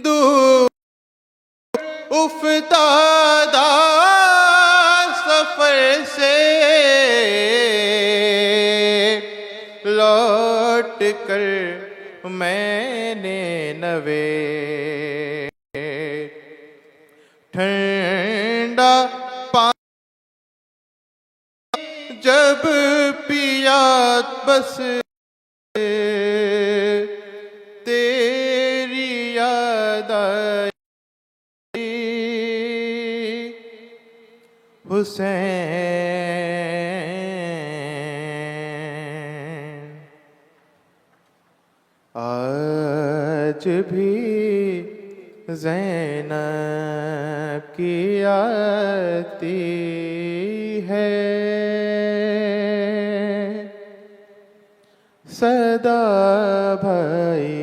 دور افتادہ سفر سے لوٹ کر میں نے نوے ٹھنڈا پانی جب پیا بس تیری یاد آئی حسین، آج بھی زینب کی آتی ہے صدا بھائی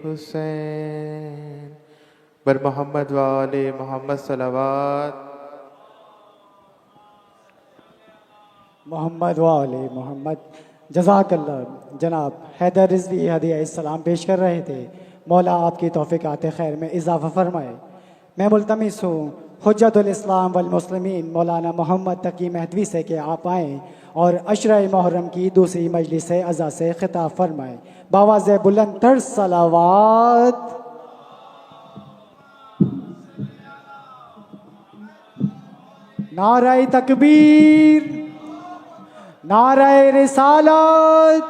حسین بر محمد وآل محمد صلوات محمد وآل محمد۔ جزاک اللہ۔ جناب حیدر رضوی ہدیہ السلام پیش کر رہے تھے، مولا آپ کی توفیقات خیر میں اضافہ فرمائے۔ میں ملتمس ہوں حجت الاسلام والمسلمین مولانا محمد تقی مہدوی سے کہ آپ آئیں اور عشرہ محرم کی دوسری مجلس عزا سے خطاب فرمائیں۔ باواز بلند تر صلوات۔ نعرہ تکبیر، نعرہ رسالت،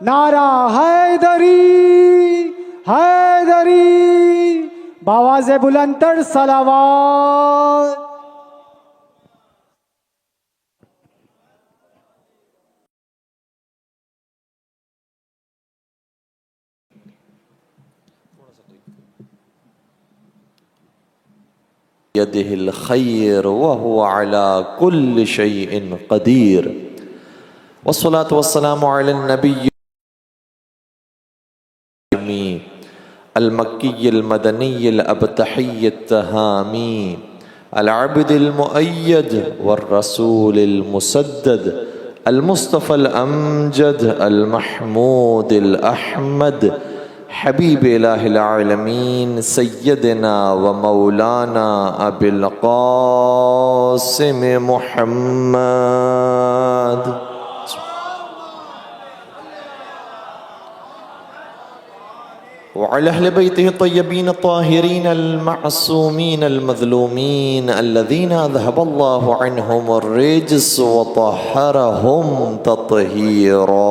نعرہ حیدری، حیدری، باواز بلند تر صلوات۔ يده الخير وهو على كل شيء قدير، والصلاة والسلام على النبي المكي المدني الأبتحي التهامي العبد المؤيد والرسول المسدد المصطفى الأمجد المحمود الأحمد حبیب الہ العالمین سیدنا و مولانا ابی القاسم محمد وعلى أهل بيته الطيبين الطاهرين المعصومين المظلومين الذين أذهب الله عنهم الرجس وطهرهم تطهيرا.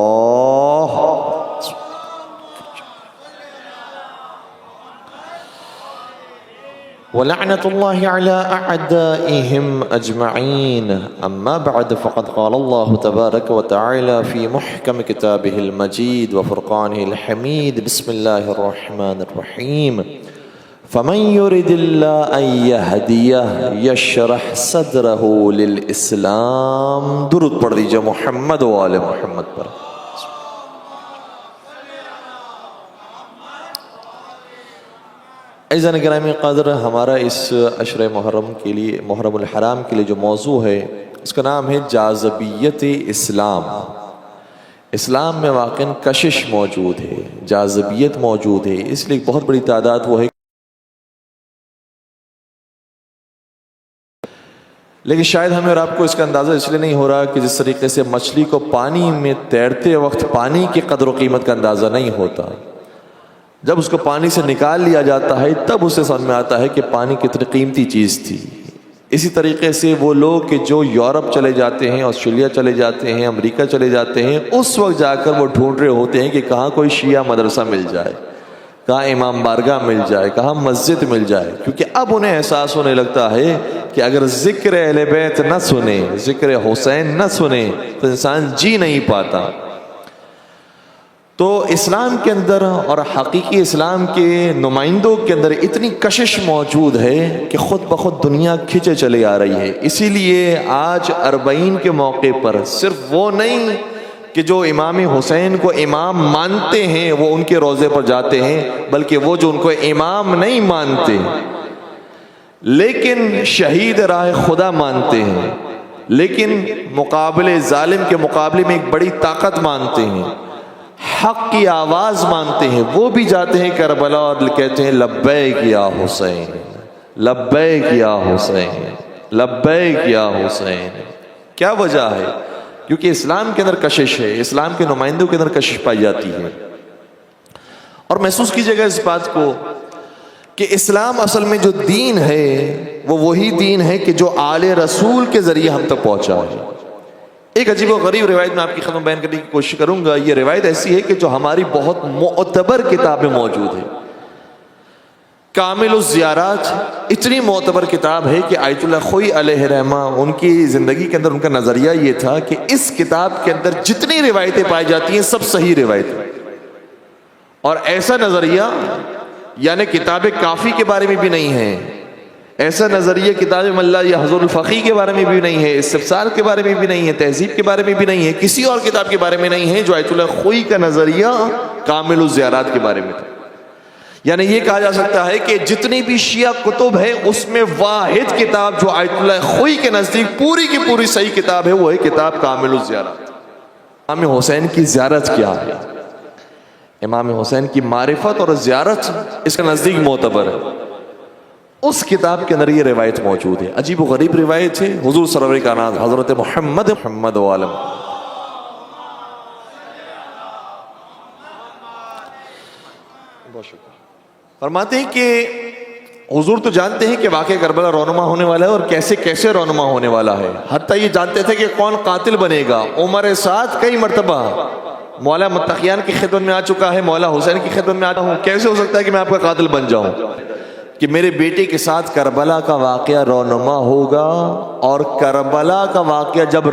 ولعنة الله على أعدائهم أجمعين. أما بعد، فقد قال الله تبارك وتعالى في محكم كتابه المجيد وفرقانه الحميد: بسم الله الرحمن الرحيم. فمن يرد الله أن يهديه يشرح صدره للإسلام. درود پڑھ دیجئے محمد و آل محمد پر. عزیزان گرامی قدر، ہمارا اس عشرہ محرم کے لیے، محرم الحرام کے لیے جو موضوع ہے اس کا نام ہے جاذبیت اسلام. اسلام میں واقعاً کشش موجود ہے، جاذبیت موجود ہے، اس لیے بہت بڑی تعداد وہ ہے. لیکن شاید ہمیں اور آپ کو اس کا اندازہ اس لیے نہیں ہو رہا کہ جس طریقے سے مچھلی کو پانی میں تیرتے وقت پانی کی قدر و قیمت کا اندازہ نہیں ہوتا، جب اس کو پانی سے نکال لیا جاتا ہے تب اسے سمجھ میں آتا ہے کہ پانی کتنی قیمتی چیز تھی. اسی طریقے سے وہ لوگ کہ جو یورپ چلے جاتے ہیں، آسٹریلیا چلے جاتے ہیں، امریکہ چلے جاتے ہیں، اس وقت جا کر وہ ڈھونڈ رہے ہوتے ہیں کہ کہاں کوئی شیعہ مدرسہ مل جائے، کہاں امام بارگاہ مل جائے، کہاں مسجد مل جائے. کیونکہ اب انہیں احساس ہونے لگتا ہے کہ اگر ذکر اہل بیت نہ سنے، ذکر حسین نہ سنے تو انسان جی نہیں پاتا. تو اسلام کے اندر اور حقیقی اسلام کے نمائندوں کے اندر اتنی کشش موجود ہے کہ خود بخود دنیا کھنچے چلے آ رہی ہے. اسی لیے آج اربعین کے موقع پر صرف وہ نہیں کہ جو امام حسین کو امام مانتے ہیں وہ ان کے روضے پر جاتے ہیں، بلکہ وہ جو ان کو امام نہیں مانتے لیکن شہید راہ خدا مانتے ہیں، لیکن مقابلے ظالم کے مقابلے میں ایک بڑی طاقت مانتے ہیں، حق کی آواز مانتے ہیں وہ بھی جاتے ہیں کربلا اور کہتے ہیں لبیک یا حسین، لبیک یا حسین، لبیک یا حسین۔ کیا وجہ ہے؟ کیونکہ اسلام کے اندر کشش ہے، اسلام کے نمائندوں کے اندر کشش پائی جاتی ہے۔ اور محسوس کیجئے گا اس بات کو کہ اسلام اصل میں جو دین ہے وہ وہی دین ہے کہ جو آل رسول کے ذریعے ہم تک پہنچا ہے۔ ایک عجیب و غریب روایت میں آپ کی خدمت بیان کرنے کی کوشش کروں گا۔ یہ روایت ایسی ہے کہ جو ہماری بہت معتبر کتاب میں موجود ہے، کامل الزیارات، اتنی معتبر کتاب ہے کہ آیت اللہ خوئی علیہ رحمہ ان کی زندگی کے اندر ان کا نظریہ یہ تھا کہ اس کتاب کے اندر جتنی روایتیں پائی جاتی ہیں سب صحیح روایتیں، اور ایسا نظریہ یعنی کتاب کافی کے بارے میں بھی نہیں ہے، ایسا نظریہ کتاب ملا یا حضور الفقی کے بارے میں بھی نہیں ہے، استفسار کے بارے میں بھی نہیں ہے، تہذیب کے بارے میں بھی نہیں ہے، کسی اور کتاب کے بارے میں نہیں ہے جو آیت اللہ خوئی کا نظریہ کامل الزیارات کے بارے میں تھا۔ یعنی یہ کہا جا سکتا ہے کہ جتنی بھی شیعہ کتب ہے اس میں واحد کتاب جو آیت اللہ خوئی کے نزدیک پوری کی پوری صحیح کتاب ہے وہ ہے کتاب کامل الزیارات۔ امام حسین کی زیارت کیا ہے؟ امام حسین کی معرفت اور زیارت اس کا نزدیک معتبر ہے، اس کتاب کے اندر یہ روایت موجود ہے۔ عجیب و غریب روایت ہے، حضور سرور کائنات حضرت محمد وعالم فرماتے ہیں کہ حضور تو جانتے ہیں کہ واقعہ کربلا رونما ہونے والا ہے اور کیسے کیسے رونما ہونے والا ہے، حتیٰ یہ جانتے تھے کہ کون قاتل بنے گا۔ عمر سعد کئی مرتبہ مولا متقیان کی خدمت میں آ چکا ہے، مولا حسین کی خدمت میں آتا ہوں، کیسے ہو سکتا ہے کہ میں آپ کا قاتل بن جاؤں؟ کہ میرے بیٹے کے ساتھ کربلا کا واقعہ رونما ہوگا، اور کربلا کا واقعہ جب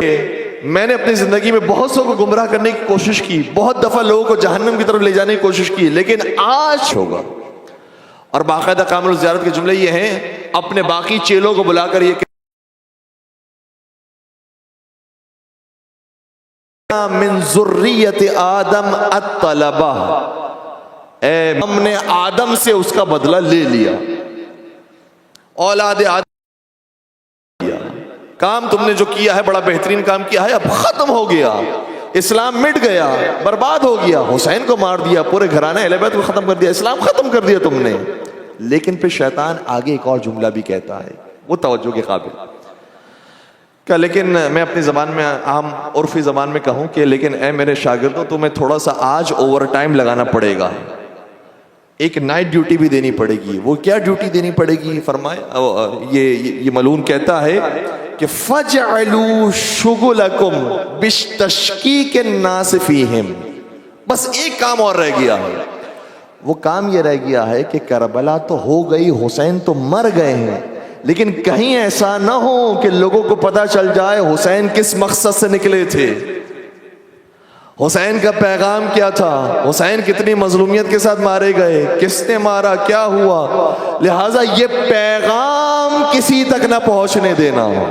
میں نے اپنی زندگی میں بہت سو کو گمراہ کرنے کی کوشش کی، بہت دفعہ لوگوں کو جہنم کی طرف لے جانے کی کوشش کی، لیکن آج ہوگا۔ اور باقاعدہ کامل الزیارت کے جملے یہ ہیں، اپنے باقی چیلوں کو بلا کر یہ من ذریت آدم الطلبہ، اے ہم نے آدم سے اس کا بدلہ لے لیا، اولاد آدم کیا کام تم نے جو کیا ہے بڑا بہترین کام کیا ہے، اب ختم ہو گیا، اسلام مٹ گیا، برباد ہو گیا، حسین کو مار دیا، پورے گھرانے اہل بیت کو ختم کر دیا، اسلام ختم کر دیا تم نے۔ لیکن پھر شیطان آگے ایک اور جملہ بھی کہتا ہے، وہ توجہ کے قابل کہ لیکن میں اپنی زبان میں عام عرفی زبان میں کہوں کہ لیکن اے میرے شاگردوں تمہیں تھوڑا سا آج اوور ٹائم لگانا پڑے گا، ایک نائٹ ڈیوٹی بھی دینی پڑے گی۔ وہ کیا ڈیوٹی دینی پڑے گی؟ فرمائے یہ ملعون کہتا ہے کہ فَجْعَلُوا شُغُلَكُمْ بِتَشْكِيكِ النَّاسِ فِيهِمْ، بس ایک کام اور رہ گیا ہے، وہ کام یہ رہ گیا ہے کہ کربلا تو ہو گئی، حسین تو مر گئے ہیں، لیکن کہیں ایسا نہ ہو کہ لوگوں کو پتہ چل جائے حسین کس مقصد سے نکلے تھے، حسین کا پیغام کیا تھا، حسین کتنی مظلومیت کے ساتھ مارے گئے، کس نے مارا، کیا ہوا۔ لہٰذا یہ پیغام کسی تک نہ پہنچنے دینا ہو۔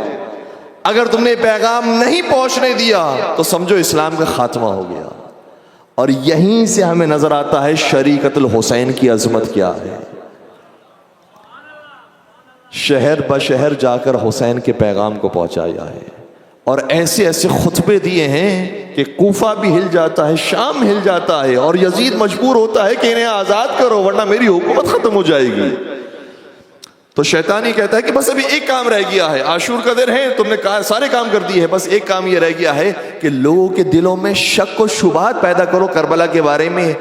اگر تم نے پیغام نہیں پہنچنے دیا تو سمجھو اسلام کا خاتمہ ہو گیا۔ اور یہیں سے ہمیں نظر آتا ہے شریکت الحسین کی عظمت کیا ہے۔ شہر بشہر جا کر حسین کے پیغام کو پہنچایا ہے، اور ایسے ایسے خطبے دیے ہیں کہ کوفہ بھی ہل جاتا ہے، شام ہل جاتا ہے، اور یزید مجبور ہوتا ہے کہ انہیں آزاد کرو ورنہ میری حکومت ختم ہو جائے گی۔ تو شیطان ہی کہتا ہے کہ بس ابھی ایک کام رہ گیا ہے، عاشور کا دن ہے، تم نے سارے کام کر دیے ہیں، بس ایک کام یہ رہ گیا ہے کہ لوگوں کے دلوں میں شک و شبہات پیدا کرو کربلا کے بارے میں،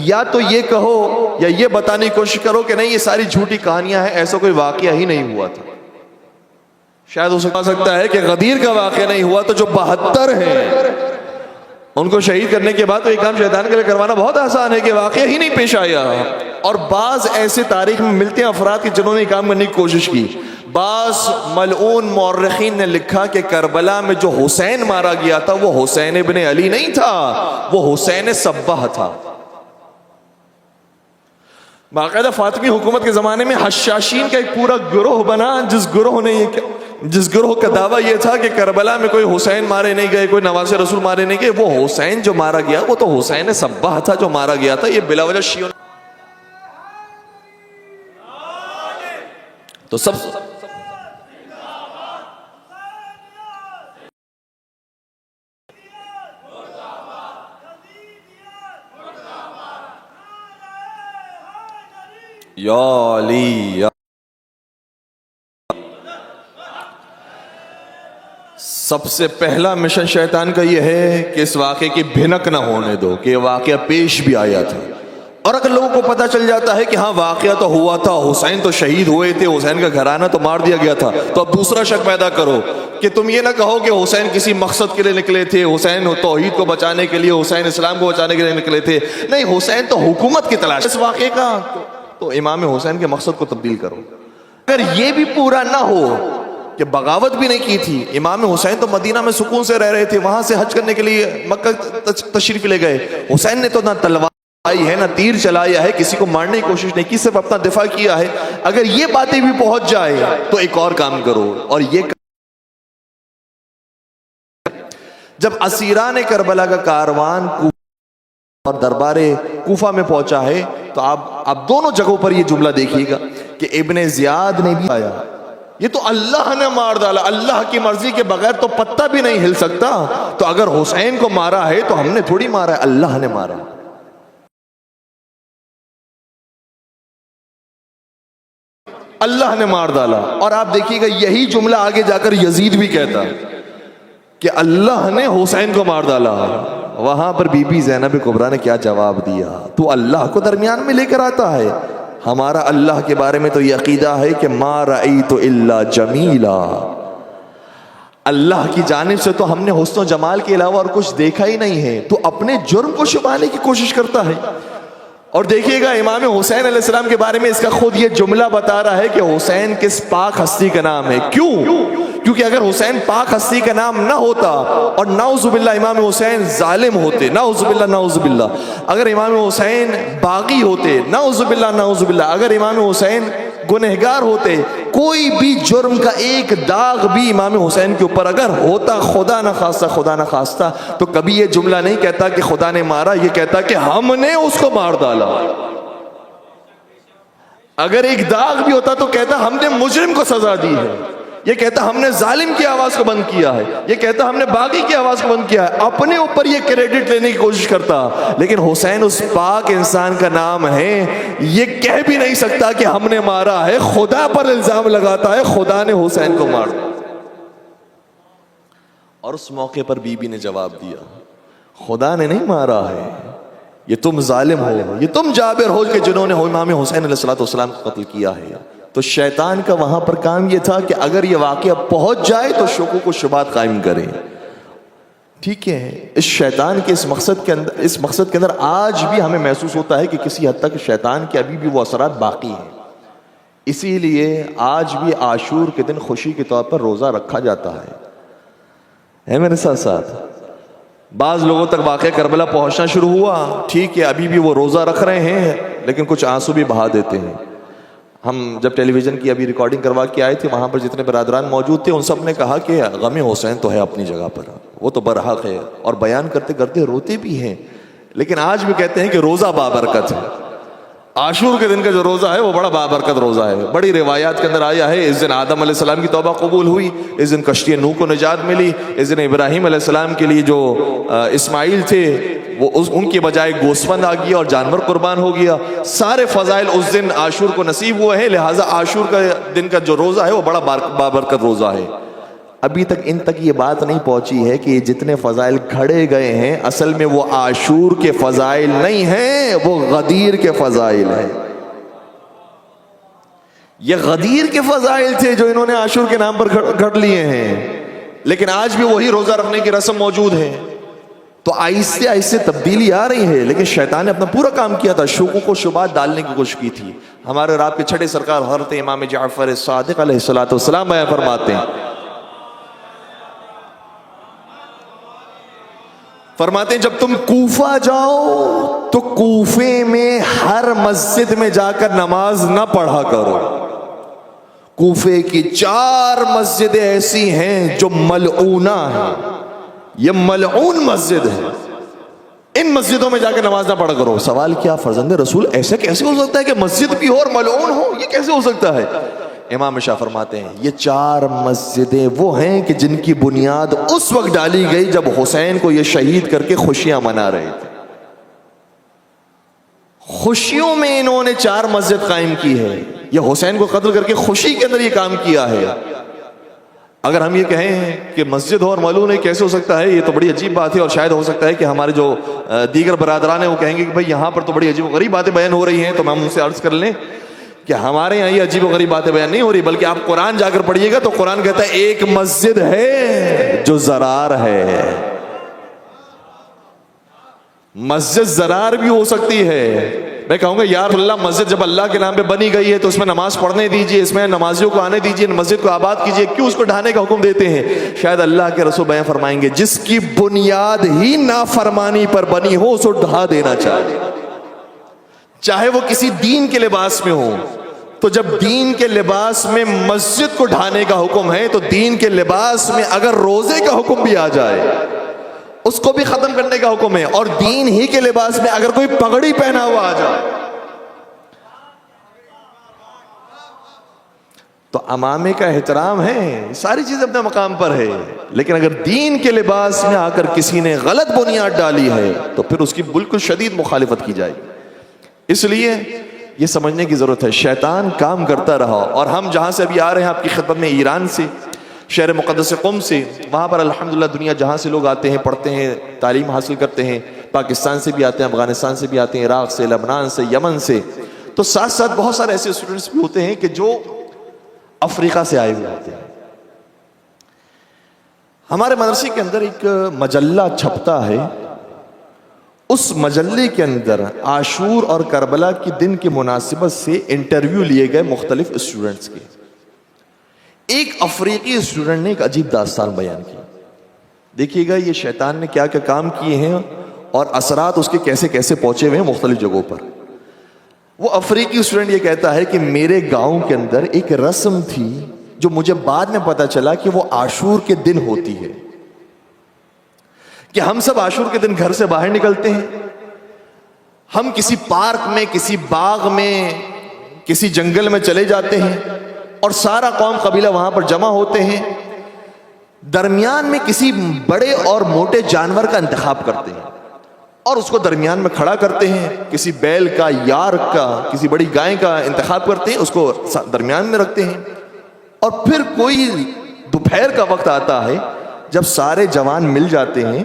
یا تو یہ کہو یا یہ بتانے کی کوشش کرو کہ نہیں یہ ساری جھوٹی کہانیاں ہیں، ایسا کوئی واقعہ ہی نہیں ہوا تھا۔ شاید ہو سکتا ہے کہ غدیر کا واقعہ نہیں ہوا تو جو 72 ہیں ان کو شہید کرنے کے بعد تو یہ کام شیطان کے لیے کروانا بہت آسان ہے کہ واقعہ ہی نہیں پیش آیا۔ اور بعض ایسے تاریخ میں ملتے ہیں افراد کی جنہوں نے یہ کام کرنے کی کوشش کی۔ بعض ملعون مورخین نے لکھا کہ کربلا میں جو حسین مارا گیا تھا وہ حسین ابن علی نہیں تھا، وہ حسین صباح تھا۔ باقاعدہ فاطمی حکومت کے زمانے میں حشاشین کا ایک پورا گروہ بنا، جس گروہ کا دعویٰ یہ تھا کہ کربلا میں کوئی حسین مارے نہیں گئے، کوئی نواز رسول مارے نہیں گئے، وہ حسین جو مارا گیا وہ تو حسین صباح تھا جو مارا گیا تھا۔ یہ بلا وجہ شیعوں تو سب یا علی یا سب سے پہلا مشن شیطان کا یہ ہے کہ اس واقعے کی بھنک نہ ہونے دو کہ یہ واقعہ پیش بھی آیا تھا. اور اگر لوگوں کو پتہ چل جاتا ہے کہ ہاں واقعہ تو ہوا تھا, حسین تو شہید ہوئے تھے, حسین کا گھرانہ تو مار دیا گیا تھا, تو اب دوسرا شک پیدا کرو کہ تم یہ نہ کہو کہ حسین کسی مقصد کے لیے نکلے تھے, حسین توحید کو بچانے کے لیے, حسین اسلام کو بچانے کے لیے نکلے تھے. نہیں, حسین تو حکومت کی تلاش اس واقعے کا, تو امام حسین کے مقصد کو تبدیل کرو. اگر یہ بھی پورا نہ ہو کہ بغاوت بھی نہیں کی تھی, امام حسین تو مدینہ میں سکون سے رہ رہے تھے, وہاں سے حج کرنے کے لیے مکہ تشریف لے گئے, حسین نے تو نہ تلوار ہے نہ تیر چلایا ہے, کسی کو مارنے کی کوشش نہیں کی, صرف اپنا دفاع کیا ہے. اگر یہ باتیں بھی پہنچ جائے تو ایک اور کام کرو, اور یہ جب اسیران کربلا کا کاروان اور دربار کوفہ میں پہنچا ہے تو آپ دونوں جگہوں پر یہ جملہ دیکھیے گا کہ ابن زیاد نے بھی آیا, یہ تو اللہ نے مار ڈالا, اللہ کی مرضی کے بغیر تو پتہ بھی نہیں ہل سکتا, تو اگر حسین کو مارا ہے تو ہم نے تھوڑی مارا ہے, اللہ نے مارا. اللہ نے مار ڈالا. اور آپ دیکھیے گا یہی جملہ آگے جا کر یزید بھی کہتا کہ اللہ نے حسین کو مار ڈالا. وہاں پر بی بی زینب کبریٰ نے کیا جواب دیا, تو اللہ کو درمیان میں لے کر آتا ہے. ہمارا اللہ کے بارے میں تو یہ عقیدہ ہے کہ ما رأیت الا جمیلا, اللہ کی جانب سے تو ہم نے حسن و جمال کے علاوہ اور کچھ دیکھا ہی نہیں ہے. تو اپنے جرم کو چھپانے کی کوشش کرتا ہے. اور دیکھیے گا امام حسین علیہ السلام کے بارے میں اس کا خود یہ جملہ بتا رہا ہے کہ حسین کس پاک ہستی کا نام ہے. کیونکہ اگر حسین پاک ہستی کا نام نہ ہوتا اور نعوذ باللہ امام حسین ظالم ہوتے, نعوذ باللہ نعوذ باللہ, اگر امام حسین باغی ہوتے, نعوذ باللہ نعوذ باللہ, اگر امام حسین گنہگار ہوتے, کوئی بھی جرم کا ایک داغ بھی امام حسین کے اوپر اگر ہوتا, خدا نہ خواستہ, تو کبھی یہ جملہ نہیں کہتا کہ خدا نے مارا, یہ کہتا کہ ہم نے اس کو مار ڈالا. اگر ایک داغ بھی ہوتا تو کہتا ہم نے مجرم کو سزا دی ہے, یہ کہتا ہم نے ظالم کی آواز کو بند کیا ہے, یہ کہتا ہم نے باغی کی آواز کو بند کیا ہے. اپنے اوپر یہ کریڈٹ لینے کی کوشش کرتا, لیکن حسین اس پاک انسان کا نام ہے, یہ کہہ بھی نہیں سکتا کہ ہم نے مارا ہے, خدا پر الزام لگاتا ہے خدا نے حسین کو مارا. اور اس موقع پر بی بی نے جواب دیا, خدا نے نہیں مارا ہے, یہ تم ظالم ہو, یہ تم جابر ہو کہ جنہوں نے امام حسین علیہ السلام کو قتل کیا ہے. تو شیطان کا وہاں پر کام یہ تھا کہ اگر یہ واقعہ پہنچ جائے تو شکوک و شبہات قائم کریں. ٹھیک ہے, اس شیطان کے اس مقصد کے اندر آج بھی ہمیں محسوس ہوتا ہے کہ کسی حد تک شیطان کے ابھی بھی وہ اثرات باقی ہیں. اسی لیے آج بھی عاشور کے دن خوشی کے طور پر روزہ رکھا جاتا ہے میرے ساتھ. بعض لوگوں تک واقعہ کربلا پہنچنا شروع ہوا, ٹھیک ہے, ابھی بھی وہ روزہ رکھ رہے ہیں, لیکن کچھ آنسو بھی بہا دیتے ہیں. ہم جب ٹیلی ویژن کی ابھی ریکارڈنگ کروا کے آئے تھے, وہاں پر جتنے برادران موجود تھے ان سب نے کہا کہ غم حسین تو ہے اپنی جگہ پر, وہ تو برحق ہے, اور بیان کرتے کرتے روتے بھی ہیں, لیکن آج بھی کہتے ہیں کہ روزہ بابرکت ہے. عاشور کے دن کا جو روزہ ہے وہ بڑا بابرکت روزہ ہے. بڑی روایات کے اندر آیا ہے اس دن آدم علیہ السلام کی توبہ قبول ہوئی, اس دن کشتی نوح کو نجات ملی, اس دن ابراہیم علیہ السلام کے لیے جو اسماعیل تھے وہ ان کے بجائے گوسفند آ گیا اور جانور قربان ہو گیا. سارے فضائل اس دن عاشور کو نصیب ہوئے ہیں, لہٰذا عاشور کا دن کا جو روزہ ہے وہ بڑا بابرکت روزہ ہے. ابھی تک ان تک یہ بات نہیں پہنچی ہے کہ یہ جتنے فضائل گھڑے گئے ہیں اصل میں وہ عاشور کے فضائل نہیں ہیں, وہ غدیر کے فضائل ہیں. یہ غدیر کے فضائل تھے جو انہوں نے عاشور کے نام پر گھڑ لیے ہیں, لیکن آج بھی وہی روزہ رکھنے کی رسم موجود ہے. تو آہستہ آہستہ تبدیلی آ رہی ہے, لیکن شیطان نے اپنا پورا کام کیا تھا, شکوک و شبہات ڈالنے کی کوشش کی تھی. ہمارے اور آپ کے چھٹے سرکار حضرت امام جعفر صادق علیہ السلام بیان فرماتے ہیں جب تم کوفہ جاؤ تو کوفے میں ہر مسجد میں جا کر نماز نہ پڑھا کرو. کوفے کی 4 مسجدیں ایسی ہیں جو ملعونہ ہیں, یہ ملعون مسجد ہے, ان مسجدوں میں جا کے نماز نہ پڑھا کرو. سوال کیا فرزند رسول, ایسا کیسے ہو سکتا ہے کہ مسجد بھی ہو اور ملعون ہو, یہ کیسے ہو سکتا ہے؟ امام شاہ فرماتے ہیں یہ 4 مسجدیں وہ ہیں کہ جن کی بنیاد اس وقت ڈالی گئی جب حسین کو یہ شہید کر کے خوشیاں منا رہے تھے. خوشیوں میں انہوں نے 4 مسجد قائم کی ہے. یہ حسین کو قتل کر کے خوشی کے اندر یہ کام کیا ہے. اگر ہم یہ کہیں کہ مسجد ہو اور ملعون ہے کیسے ہو سکتا ہے, یہ تو بڑی عجیب بات ہے. اور شاید ہو سکتا ہے کہ ہمارے جو دیگر برادران ہیں وہ کہیں گے کہ بھائی یہاں پر تو بڑی عجیب و غریب باتیں بیان ہو رہی ہیں. تو ہم ان سے عرض کر لیں کہ ہمارے یہاں یہ عجیب و غریب باتیں بیان نہیں ہو رہی, بلکہ آپ قرآن جا کر پڑھیے گا تو قرآن کہتا ہے ایک مسجد ہے جو زرار ہے. مسجد زرار بھی ہو سکتی ہے. میں کہوں گا یا اللہ مسجد جب اللہ کے نام پہ بنی گئی ہے تو اس میں نماز پڑھنے دیجئے, اس میں نمازیوں کو آنے دیجئے, مسجد کو آباد کیجئے, کیوں اس کو ڈھانے کا حکم دیتے ہیں؟ شاید اللہ کے رسول بیان فرمائیں گے جس کی بنیاد ہی نافرمانی پر بنی ہو اس کو ڈھا دینا چاہیے, چاہے وہ کسی دین کے لباس میں ہو. تو جب دین کے لباس میں مسجد کو ڈھانے کا حکم ہے تو دین کے لباس میں اگر روزے کا حکم بھی آ جائے اس کو بھی ختم کرنے کا حکم ہے. اور دین ہی کے لباس میں اگر کوئی پگڑی پہنا ہوا آ جائے تو امامے کا احترام ہے, ساری چیز اپنے مقام پر ہے. لیکن اگر دین کے لباس میں آ کر کسی نے غلط بنیاد ڈالی ہے تو پھر اس کی بالکل شدید مخالفت کی جائے. اس لیے یہ سمجھنے کی ضرورت ہے شیطان کام کرتا رہا. اور ہم جہاں سے ابھی آ رہے ہیں آپ کی خدمت میں, ایران سے, شہر مقدس قم سے, وہاں پر الحمدللہ دنیا جہاں سے لوگ آتے ہیں, پڑھتے ہیں, تعلیم حاصل کرتے ہیں. پاکستان سے بھی آتے ہیں, افغانستان سے بھی آتے ہیں, عراق سے, لبنان سے, یمن سے. تو ساتھ ساتھ بہت سارے ایسے اسٹوڈنٹس بھی ہوتے ہیں کہ جو افریقہ سے آئے ہوئے ہوتے ہیں. ہمارے مدرسے کے اندر ایک مجلہ چھپتا ہے, اس مجلے کے اندر عاشور اور کربلا کی دن کی مناسبت سے انٹرویو لیے گئے مختلف اسٹوڈنٹس کے. ایک افریقی اسٹوڈنٹ نے ایک عجیب داستان بیان کی. دیکھیے گا یہ شیطان نے کیا کیا کام کیے ہیں اور اثرات اس کے کیسے کیسے پہنچے ہوئے ہیں مختلف جگہوں پر. وہ افریقی اسٹوڈنٹ یہ کہتا ہے کہ میرے گاؤں کے اندر ایک رسم تھی جو مجھے بعد میں پتا چلا کہ وہ عاشور کے دن ہوتی ہے, کہ ہم سب عاشور کے دن گھر سے باہر نکلتے ہیں, ہم کسی پارک میں, کسی باغ میں, کسی جنگل میں چلے جاتے ہیں اور سارا قوم قبیلہ وہاں پر جمع ہوتے ہیں. درمیان میں کسی بڑے اور موٹے جانور کا انتخاب کرتے ہیں اور اس کو درمیان میں کھڑا کرتے ہیں. کسی بیل کا, یار کا, کسی بڑی گائے کا انتخاب کرتے ہیں, اس کو درمیان میں رکھتے ہیں. اور پھر کوئی دوپہر کا وقت آتا ہے جب سارے جوان مل جاتے ہیں,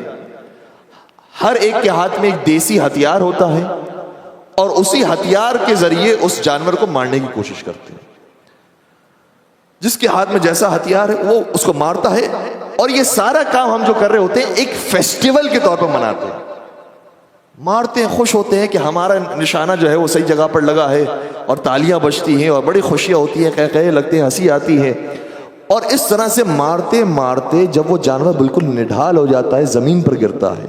ہر ایک کے ہاتھ میں ایک دیسی ہتھیار ہوتا ہے اور اسی ہتھیار کے ذریعے اس جانور کو مارنے کی کوشش کرتے ہیں. جس کے ہاتھ میں جیسا ہتھیار ہے وہ اس کو مارتا ہے. اور یہ سارا کام ہم جو کر رہے ہوتے ہیں ایک فیسٹیول کے طور پر مناتے ہیں, مارتے ہیں, خوش ہوتے ہیں کہ ہمارا نشانہ جو ہے وہ صحیح جگہ پر لگا ہے, اور تالیاں بجتی ہیں اور بڑی خوشیاں ہوتی ہیں, قہقہے لگتے ہیں, ہنسی آتی ہے. اور اس طرح سے مارتے مارتے جب وہ جانور بالکل نڈھال ہو جاتا ہے, زمین پر گرتا ہے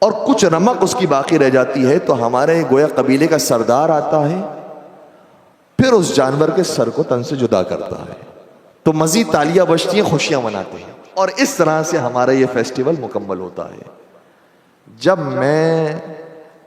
اور کچھ رمق اس کی باقی رہ جاتی ہے, تو ہمارے گویا قبیلے کا سردار آتا ہے, پھر اس جانور کے سر کو تن سے جدا کرتا ہے. تو مزید تالیاں بجتی ہیں, خوشیاں مناتے ہیں, اور اس طرح سے ہمارا یہ فیسٹیول مکمل ہوتا ہے. جب میں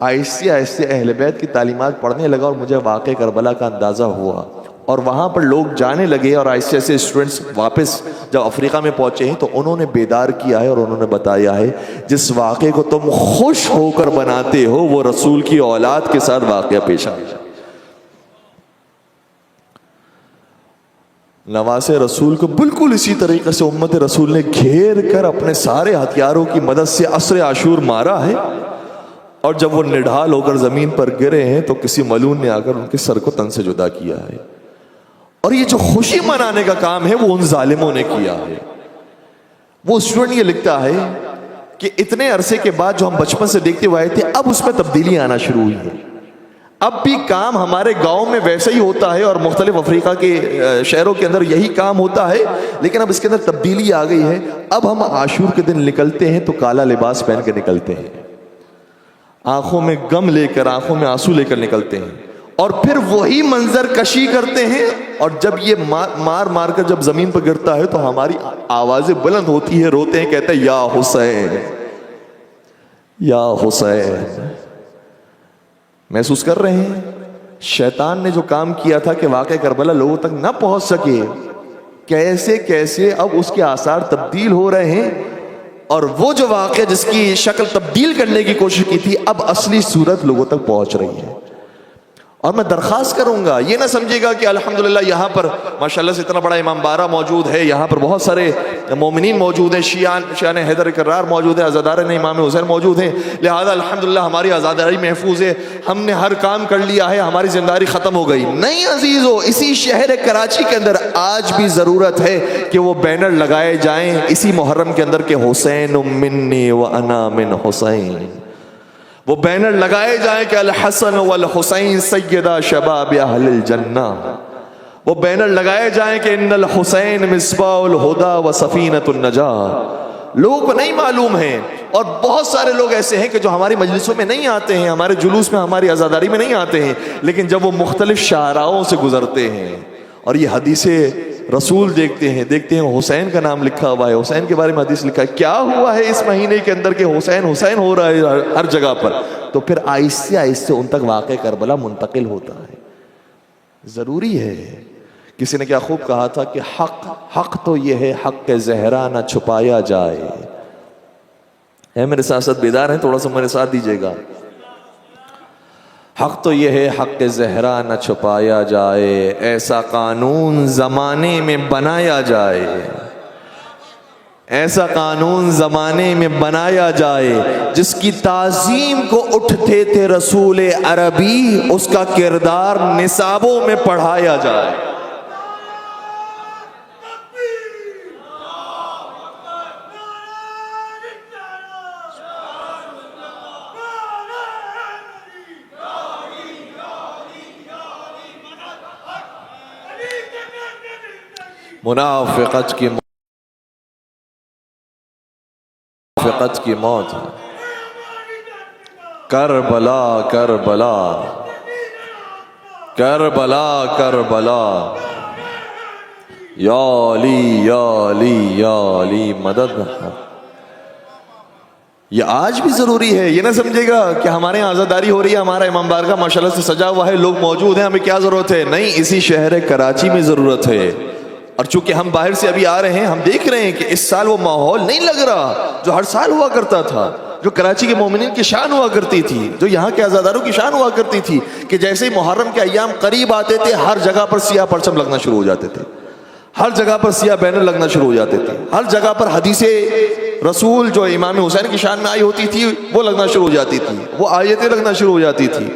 آہستہ آہستہ اہل بیت کی تعلیمات پڑھنے لگا اور مجھے واقع کربلا کا اندازہ ہوا, اور وہاں پر لوگ جانے لگے, اور آہستہ آہستہ اسٹوڈنٹس واپس جب افریقہ میں پہنچے ہیں تو انہوں نے بیدار کیا ہے اور انہوں نے بتایا ہے جس واقعے کو تم خوش ہو کر بناتے ہو وہ رسول کی اولاد کے ساتھ واقعہ پیش آیا. نواسے رسول کو بالکل اسی طریقے سے امت رسول نے گھیر کر اپنے سارے ہتھیاروں کی مدد سے عصر عاشور مارا ہے, اور جب وہ نڈھال ہو کر زمین پر گرے ہیں تو کسی ملعون نے آ کر ان کے سر کو تن سے جدا کیا ہے. اور یہ جو خوشی منانے کا کام ہے وہ ان ظالموں نے کیا ہے. وہ اسٹوڈنٹ یہ لکھتا ہے کہ اتنے عرصے کے بعد جو ہم بچپن سے دیکھتے ہوئے آئے تھے اب اس میں تبدیلی آنا شروع ہوئی ہے. اب بھی کام ہمارے گاؤں میں ویسا ہی ہوتا ہے اور مختلف افریقہ کے شہروں کے اندر یہی کام ہوتا ہے, لیکن اب اس کے اندر تبدیلی آ گئی ہے. اب ہم عاشور کے دن نکلتے ہیں تو کالا لباس پہن کے نکلتے ہیں, آنکھوں میں غم لے کر, آنکھوں میں آنسو لے کر نکلتے ہیں, اور پھر وہی منظر کشی کرتے ہیں. اور جب یہ مار مار کر جب زمین پر گرتا ہے تو ہماری آوازیں بلند ہوتی ہے, روتے ہیں, کہتے ہیں یا حسین یا حسین. محسوس کر رہے ہیں شیطان نے جو کام کیا تھا کہ واقع کربلا لوگوں تک نہ پہنچ سکے, کیسے کیسے اب اس کے آثار تبدیل ہو رہے ہیں, اور وہ جو واقعہ جس کی شکل تبدیل کرنے کی کوشش کی تھی اب اصلی صورت لوگوں تک پہنچ رہی ہے. اور میں درخواست کروں گا یہ نہ سمجھے گا کہ الحمدللہ یہاں پر ماشاءاللہ سے اتنا بڑا امام بارہ موجود ہے, یہاں پر بہت سارے مومنین موجود ہیں, شیعان حیدر کرار موجود ہیں, عزادارین امام حسین موجود ہیں, لہذا الحمدللہ ہماری آزاداری محفوظ ہے, ہم نے ہر کام کر لیا ہے, ہماری ذمہ داری ختم ہو گئی. نہیں عزیزو, اسی شہر کراچی کے اندر آج بھی ضرورت ہے کہ وہ بینر لگائے جائیں اسی محرم کے اندر کہ حسین منی وانا من حسین. وہ بینر لگائے جائیں کہ الحسن والحسین سیدہ شباب اہل الجنہ. وہ بینر لگائے جائیں کہ ان الحسین مصباح الہدی و سفینۃ النجاۃ. لوگوں کو نہیں معلوم ہے, اور بہت سارے لوگ ایسے ہیں کہ جو ہماری مجلسوں میں نہیں آتے ہیں, ہمارے جلوس میں, ہماری عزاداری میں نہیں آتے ہیں, لیکن جب وہ مختلف شاہراہوں سے گزرتے ہیں اور یہ حدیث رسول دیکھتے ہیں حسین کا نام لکھا ہوا ہے, حسین کے بارے میں حدیث لکھا ہے, کیا ہوا ہے اس مہینے کے اندر کہ حسین حسین ہو رہا ہے ہر جگہ پر, تو پھر آہستہ آہستہ ان تک واقع کربلا منتقل ہوتا ہے. ضروری ہے. کسی نے کیا خوب کہا تھا کہ حق تو یہ ہے حق کے زہرا نہ چھپایا جائے. ہے میرے ساتھ بیدار ہیں؟ تھوڑا سا میرے ساتھ دیجیے گا. حق تو یہ ہے حق کے زہرا نہ چھپایا جائے, ایسا قانون زمانے میں بنایا جائے, ایسا قانون زمانے میں بنایا جائے جس کی تعظیم کو اٹھتے تھے رسول عربی, اس کا کردار نصابوں میں پڑھایا جائے. منافقت کی موت ہے. کربلا کربلا کربلا کربلا, یا علی یا علی یا علی مدد. یہ آج بھی ضروری ہے. یہ نہ سمجھے گا کہ ہمارے یہاں عزاداری ہو رہی ہے, ہمارا امام بارگاہ ماشاءاللہ سے سجا ہوا ہے, لوگ موجود ہیں, ہمیں کیا ضرورت ہے. نہیں, اسی شہر کراچی میں ضرورت ہے. اور چونکہ ہم باہر سے ابھی آ رہے ہیں, ہم دیکھ رہے ہیں کہ اس سال وہ ماحول نہیں لگ رہا جو ہر سال ہوا کرتا تھا, جو کراچی کے مومنین کی شان ہوا کرتی تھی, جو یہاں کے عزاداروں کی شان ہوا کرتی تھی, کہ جیسے ہی محرم کے ایام قریب آتے تھے ہر جگہ پر سیاہ پرچم لگنا شروع ہو جاتے تھے, ہر جگہ پر سیاہ بینر لگنا شروع ہو جاتے تھے, ہر جگہ پر حدیث رسول جو امام حسین کی شان میں آئی ہوتی تھی وہ لگنا شروع ہو جاتی تھی, وہ آیتیں لگنا شروع ہو جاتی تھی.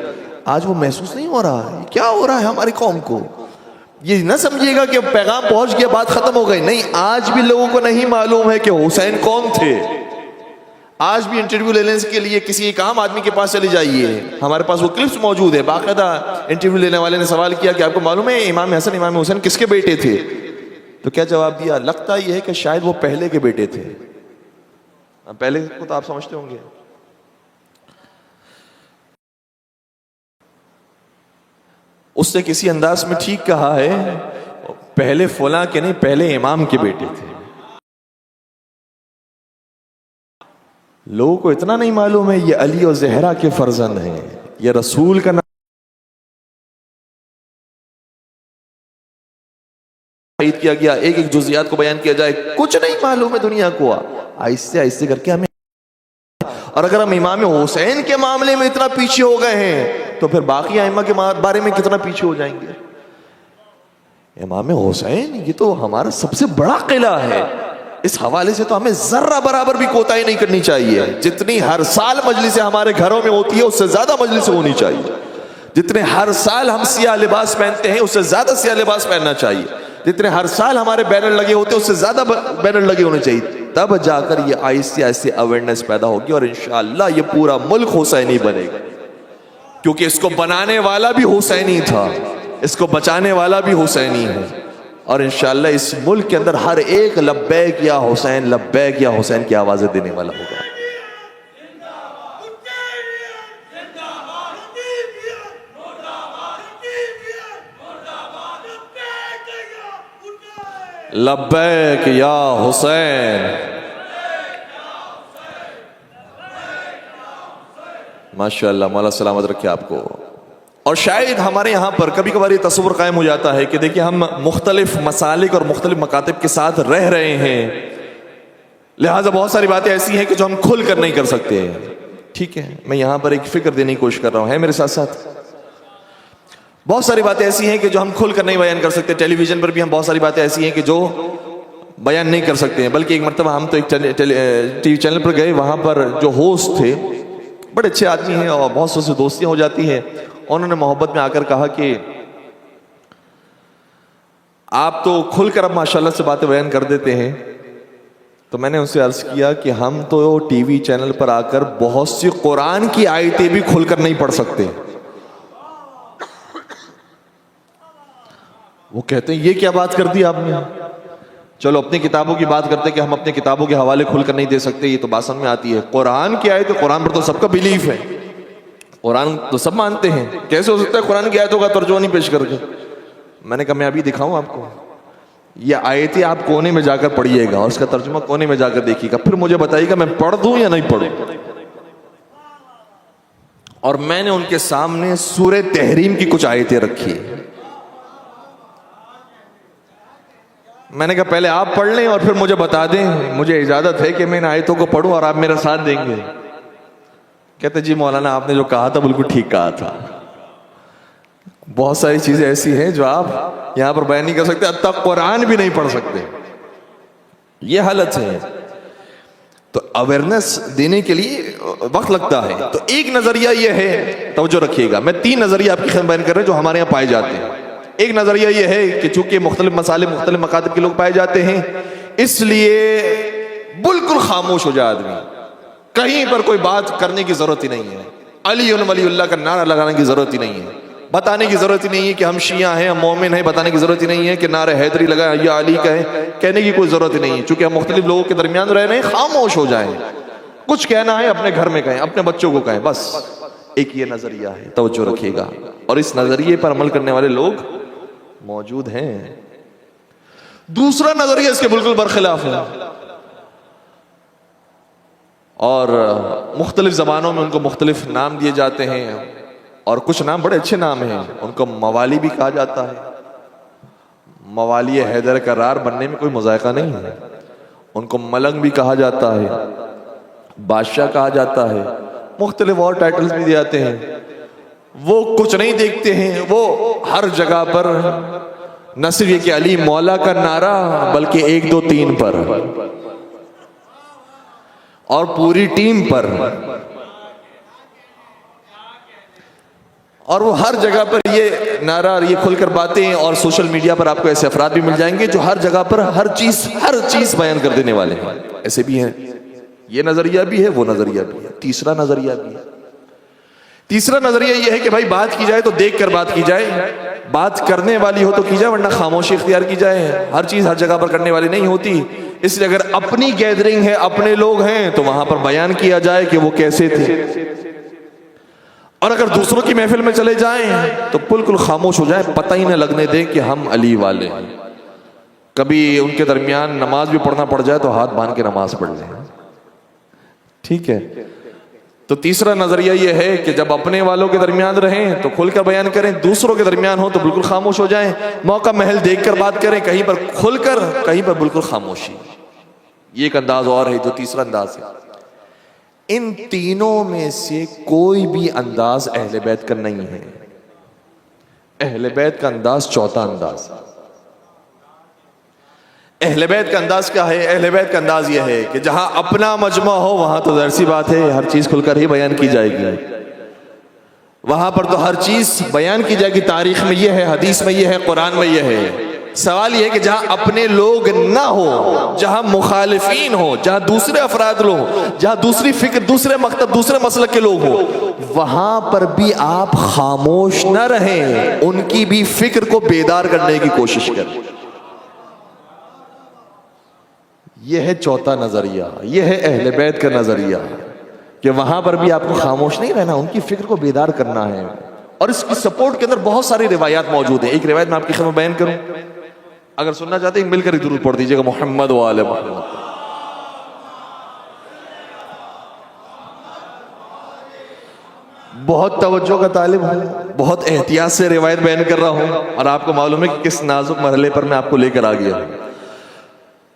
آج وہ محسوس نہیں ہو رہا. کیا ہو رہا ہے ہماری قوم کو؟ یہ نہ سمجھیے گا کہ پیغام پہنچ گیا بات ختم ہو گئی. نہیں, آج بھی لوگوں کو نہیں معلوم ہے کہ حسین کون تھے. آج بھی انٹرویو لینے کے لیے کسی ایک عام آدمی کے پاس چلے جائیے, ہمارے پاس وہ کلپس موجود ہے, باقاعدہ انٹرویو لینے والے نے سوال کیا کہ آپ کو معلوم ہے امام حسن امام حسین کس کے بیٹے تھے؟ تو کیا جواب دیا؟ لگتا یہ ہے کہ شاید وہ پہلے کے بیٹے تھے. پہلے کو تو آپ سمجھتے ہوں گے. اس نے کسی انداز میں ٹھیک کہا ہے, پہلے فلاں کے نہیں, پہلے امام کے بیٹے تھے. لوگوں کو اتنا نہیں معلوم ہے یہ علی اور زہرا کے فرزند ہیں, یہ رسول کا نام کیا گیا, ایک ایک جزیات کو بیان کیا جائے, کچھ نہیں معلوم ہے دنیا کو. آہستہ آہستہ کر کے ہمیں, اور اگر ہم امام حسین کے معاملے میں اتنا پیچھے ہو گئے ہیں تو پھر باقی ائمہ کے بارے میں کتنا پیچھے ہو جائیں گے. امام حسین یہ تو ہمارا سب سے بڑا قلعہ ہے. اس حوالے سے تو ہمیں ذرہ برابر بھی کوتاہی نہیں کرنی چاہیے. جتنی ہر سال مجلسیں ہمارے گھروں میں ہوتی ہے اس سے زیادہ مجلسیں ہونی چاہیے. جتنے ہر سال ہم سیاہ لباس پہنتے ہیں اس سے زیادہ سیاہ لباس پہننا چاہیے. جتنے ہر سال ہمارے بینر لگے ہوتے ہیں اس سے زیادہ بینر لگے ہونے چاہیے. تب جا کر یہ آہستہ آہستہ اویئرنیس پیدا ہوگی, اور انشاءاللہ یہ پورا ملک حسینی بنے گا. کیونکہ اس کو بنانے والا بھی حسینی تھا, اس کو بچانے والا بھی حسینی ہے. اور انشاءاللہ اس ملک کے اندر ہر ایک لبیک یا حسین, لبیک یا حسین کی آوازیں دینے والا ہوگا. لبیک یا حسین. ماشاءاللہ, مولا سلامت رکھے آپ کو. اور شاید ہمارے یہاں پر کبھی کبھار یہ تصور قائم ہو جاتا ہے کہ دیکھیں ہم مختلف مسالک اور مختلف مکاتب کے ساتھ رہ رہے ہیں, لہٰذا بہت ساری باتیں ایسی ہیں کہ جو ہم کھل کر نہیں کر سکتے ہیں. ٹھیک ہے, میں یہاں پر ایک فکر دینے کی کوشش کر رہا ہوں, ہے میرے ساتھ ساتھ. بہت ساری باتیں ایسی ہیں کہ جو ہم کھل کر نہیں بیان کر سکتے. ٹیلی ویژن پر بھی ہم بہت ساری باتیں ایسی ہیں کہ جو بیان نہیں کر سکتے ہیں. بلکہ ایک مرتبہ ہم تو ایک ٹی وی چینل پر گئے, وہاں پر جو ہوسٹ تھے بڑے اچھے آدمی ہیں اور بہت سے دوستیاں ہو جاتی ہیں. انہوں نے محبت میں آ کر کہا کہ آپ تو کھل کر اب ماشاءاللہ سے باتیں بیان کر دیتے ہیں. تو میں نے ان سے عرض کیا کہ ہم تو ٹی وی چینل پر آ کر بہت سی قرآن کی آیتیں بھی کھل کر نہیں پڑھ سکتے. وہ کہتے ہیں یہ کیا بات کر دی آپ نے. چلو اپنی کتابوں کی بات کرتے کہ ہم اپنی کتابوں کے حوالے کھل کر نہیں دے سکتے, یہ تو بات سمجھ میں آتی ہے. قرآن کی آیت, قرآن پر تو سب کا بلیف ہے, قرآن تو سب مانتے ہیں. کیسے ہو سکتا ہے قرآن کی آیتوں کا ترجمہ نہیں پیش کر کے. میں نے کہا میں ابھی دکھاؤں آپ کو, یہ آیتیں آپ کونے میں جا کر پڑھیے گا اور اس کا ترجمہ کونے میں جا کر دیکھیے گا, پھر مجھے بتائیے گا میں پڑھ دوں یا نہیں پڑھوں. اور میں نے ان کے سامنے سورہ تحریم کی کچھ آیتیں رکھی. میں نے کہا پہلے آپ پڑھ لیں اور پھر مجھے بتا دیں, مجھے اجازت ہے کہ میں ان آیتوں کو پڑھوں اور آپ میرا ساتھ دیں گے. کہتے جی مولانا آپ نے جو کہا تھا بالکل ٹھیک کہا تھا. بہت ساری چیزیں ایسی ہیں جو آپ یہاں پر بیان نہیں کر سکتے, حتیٰ قرآن بھی نہیں پڑھ سکتے. یہ حالت ہے. تو اویئرنیس دینے کے لیے وقت لگتا ہے. تو ایک نظریہ یہ ہے, توجہ رکھیے گا, میں 3 نظریہ آپ کی خدمت بیان کر رہے ہیں جو ہمارے یہاں پائے جاتے ہیں. ایک نظریہ یہ ہے کہ چونکہ مختلف مسائل مختلف مکاتب کے لوگ پائے جاتے ہیں, اس لیے بالکل خاموش ہو جائے آدمی, کہیں پر کوئی بات کرنے کی ضرورت ہی نہیں ہے. علی ولی اللہ کا نعرہ لگانے کی ضرورت ہی نہیں ہے, بتانے کی ضرورت ہی نہیں ہے کہ ہم شیعہ ہیں, ہم مومن ہیں, بتانے کی ضرورت ہی نہیں ہے کہ نعرہ حیدری لگائیں یا علی کہیں, کہنے کی کوئی ضرورت ہی نہیں ہے. چونکہ ہم مختلف لوگوں کے درمیان رہ رہے ہیں, خاموش ہو جائیں. کچھ کہنا ہے اپنے گھر میں کہیں, اپنے بچوں کو کہیں, بس. ایک یہ نظریہ ہے, توجہ رکھیے گا, اور اس نظریے پر عمل کرنے والے لوگ موجود ہیں. دوسرا نظریہ اس کے بالکل برخلاف ہے, اور مختلف زبانوں میں ان کو مختلف نام دیے جاتے ہیں, اور کچھ نام بڑے اچھے نام ہیں. ان کو موالی بھی کہا جاتا ہے. موالی حیدر کرار بننے میں کوئی مذائقہ نہیں ہے. ان کو ملنگ بھی کہا جاتا ہے, بادشاہ کہا جاتا ہے, مختلف اور ٹائٹلز بھی دیے جاتے ہیں. وہ کچھ نہیں دیکھتے ہیں, وہ ہر جگہ پر نہ صرف یہ کہ علی مولا کا نعرہ, بلکہ 1 2 3 پر اور پوری ٹیم پر, اور وہ ہر جگہ پر یہ نعرہ, یہ کھل کر باتیں. اور سوشل میڈیا پر آپ کو ایسے افراد بھی مل جائیں گے جو ہر جگہ پر ہر چیز بیان کر دینے والے ہیں. ایسے بھی ہیں. یہ نظریہ بھی ہے, وہ نظریہ بھی ہے. تیسرا نظریہ بھی ہے. تیسرا نظریہ یہ ہے کہ بھائی بات کی جائے تو دیکھ کر بات کی جائے, بات کرنے والی ہو تو کی جائے, ورنہ خاموشی اختیار کی جائے. ہر چیز ہر جگہ پر کرنے والی نہیں ہوتی. اس لیے اگر اپنی گیدرنگ ہے, اپنے لوگ ہیں, تو وہاں پر بیان کیا جائے کہ وہ کیسے تھے. اور اگر دوسروں کی محفل میں چلے جائیں تو بالکل خاموش ہو جائیں, پتہ ہی نہ لگنے دیں کہ ہم علی والے ہیں. کبھی ان کے درمیان نماز بھی پڑھنا پڑ جائے تو ہاتھ باندھ کے نماز پڑھ لیں. ٹھیک ہے. تو تیسرا نظریہ یہ ہے کہ جب اپنے والوں کے درمیان رہیں تو کھل کر بیان کریں, دوسروں کے درمیان ہو تو بالکل خاموش ہو جائیں. موقع محل دیکھ کر بات کریں, کہیں پر کھل کر, کہیں پر بالکل خاموشی. یہ ایک انداز اور ہے جو تیسرا انداز ہے. ان تینوں میں سے کوئی بھی انداز اہل بیت کا نہیں ہے. اہل بیت کا انداز چوتھا انداز. اہل بیت کا انداز کیا ہے؟ اہل بیت کا انداز یہ ہے کہ جہاں اپنا مجمع ہو وہاں تو ظاہر سی بات ہے ہر چیز کھل کر ہی بیان کی جائے گی. وہاں پر تو ہر چیز بیان کی جائے گی. تاریخ میں یہ ہے, حدیث میں یہ ہے, قرآن میں یہ ہے. سوال یہ ہے کہ جہاں اپنے لوگ نہ ہو, جہاں مخالفین ہو, جہاں دوسرے افراد لوگ, جہاں دوسری فکر, دوسرے مکتب, دوسرے مسلک کے لوگ ہو, وہاں پر بھی آپ خاموش نہ رہیں, ان کی بھی فکر کو بیدار کرنے کی کوشش کریں. یہ ہے چوتھا نظریہ, یہ ہے اہل بیت کا نظریہ کہ وہاں پر بھی آپ کو خاموش نہیں رہنا, ان کی فکر کو بیدار کرنا ہے. اور اس کی سپورٹ کے اندر بہت ساری روایات موجود ہیں. ایک روایت میں آپ کی خدمت بیان کروں, اگر سننا چاہتے ہیں مل کر درود پڑھ دیجیے گا, محمد و آل محمد. بہت توجہ کا طالب ہوں, بہت احتیاط سے روایت بیان کر رہا ہوں, اور آپ کو معلوم ہے کہ کس نازک مرحلے پر میں آپ کو لے کر آ گیا.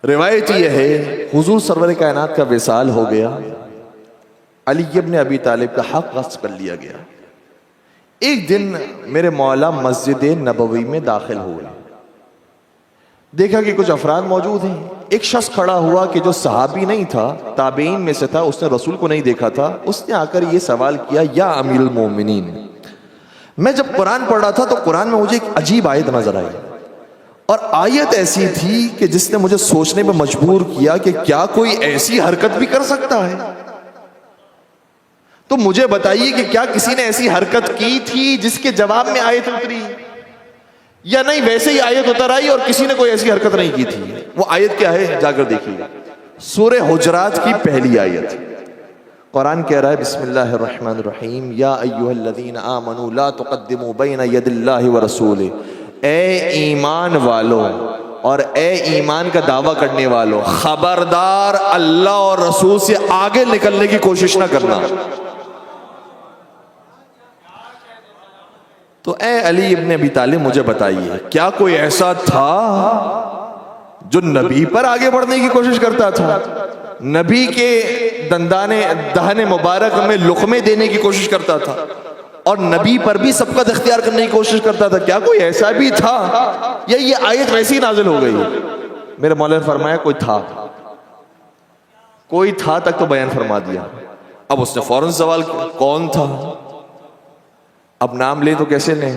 روایت یہ ہے حضور سرور کائنات کا وصال ہو گیا، علی ابن ابی طالب کا حق غصب کر لیا گیا۔ ایک دن میرے مولا مسجد نبوی میں داخل ہوئے، دیکھا کہ کچھ افراد موجود ہیں۔ ایک شخص کھڑا ہوا کہ جو صحابی نہیں تھا، تابعین میں سے تھا، اس نے رسول کو نہیں دیکھا تھا۔ اس نے آ کر یہ سوال کیا، یا امیر المومنین، میں جب قرآن پڑھ رہا تھا تو قرآن میں مجھے ایک عجیب آیت نظر آئی، اور آیت ایسی تھی کہ جس نے مجھے سوچنے میں مجبور کیا کہ کیا کوئی ایسی حرکت بھی کر سکتا ہے؟ تو مجھے بتائیے کہ کیا کسی نے ایسی حرکت کی تھی جس کے جواب میں آیت اتری، یا نہیں ویسے ہی آیت اتر آئی اور کسی نے کوئی ایسی حرکت نہیں کی تھی؟ وہ آیت کیا ہے جا کر دیکھیے، سورہ حجرات کی پہلی آیت۔ قرآن کہہ رہا ہے بسم اللہ الرحمن الرحیم، یا ایھا الذین آمنوا لا تقدموا بین ید اللہ ورسولہ، اے ایمان والو اور اے ایمان کا دعویٰ کرنے والو، خبردار اللہ اور رسول سے آگے نکلنے کی کوشش نہ کرنا۔ تو اے علی ابن ابی طالب مجھے بتائیے، کیا کوئی ایسا تھا جو نبی پر آگے بڑھنے کی کوشش کرتا تھا، نبی کے دہن مبارک میں لقمے دینے کی کوشش کرتا تھا، اور نبی پر بھی سبقت اختیار کرنے کی کوشش کرتا تھا؟ کیا کوئی ایسا بھی تھا، یا یہ آیت ویسی نازل ہو گئی؟ میرے مولا نے فرمایا کوئی تھا، کوئی تھا تک تو بیان فرما دیا۔ اب اس نے فوراً سوال کیا کون تھا؟ اب نام لے تو کیسے لیں،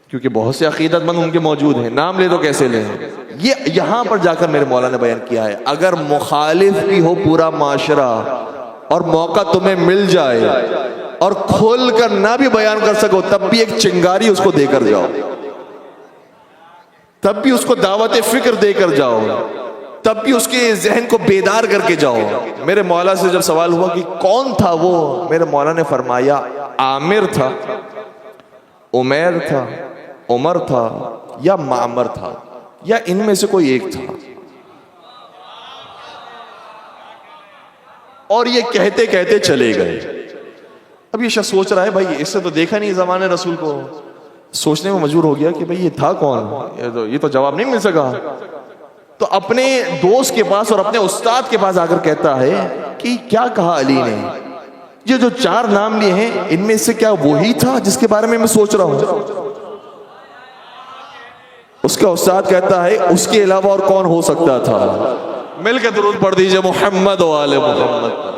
کیونکہ بہت سے عقیدت مند ان کے موجود ہیں، نام لے تو کیسے لیں؟ یہ یہاں پر جا کر میرے مولا نے بیان کیا ہے، اگر مخالف بھی ہو پورا معاشرہ اور موقع تمہیں مل جائے اور کھول کر نہ بھی بیان کر سکو، تب بھی ایک چنگاری اس کو دے کر جاؤ، تب بھی اس کو دعوت فکر دے کر جاؤ، تب بھی اس کے ذہن کو بیدار کر کے جاؤ۔ میرے مولا سے جب سوال ہوا کہ کون تھا وہ، میرے مولا نے فرمایا عامر تھا، عمیر تھا، عمر تھا، یا معمر تھا، یا ان میں سے کوئی ایک تھا۔ اور یہ کہتے کہتے چلے گئے۔ اب یہ شخص سوچ رہا ہے بھائی اس سے تو دیکھا نہیں زمانے رسول کو، سوچنے میں مجبور ہو گیا کہ بھائی یہ تھا کون، یہ تو جواب نہیں مل سکا۔ تو اپنے دوست کے پاس اور اپنے استاد کے پاس آ کر کہتا ہے کہ کیا کہا علی نے، یہ جو 4 نام لیے ہیں ان میں سے کیا وہی تھا جس کے بارے میں سوچ رہا ہوں؟ اس کا استاد کہتا ہے اس کے علاوہ اور کون ہو سکتا تھا؟ مل کے درود پڑھ دیجئے محمد و آل محمد پر۔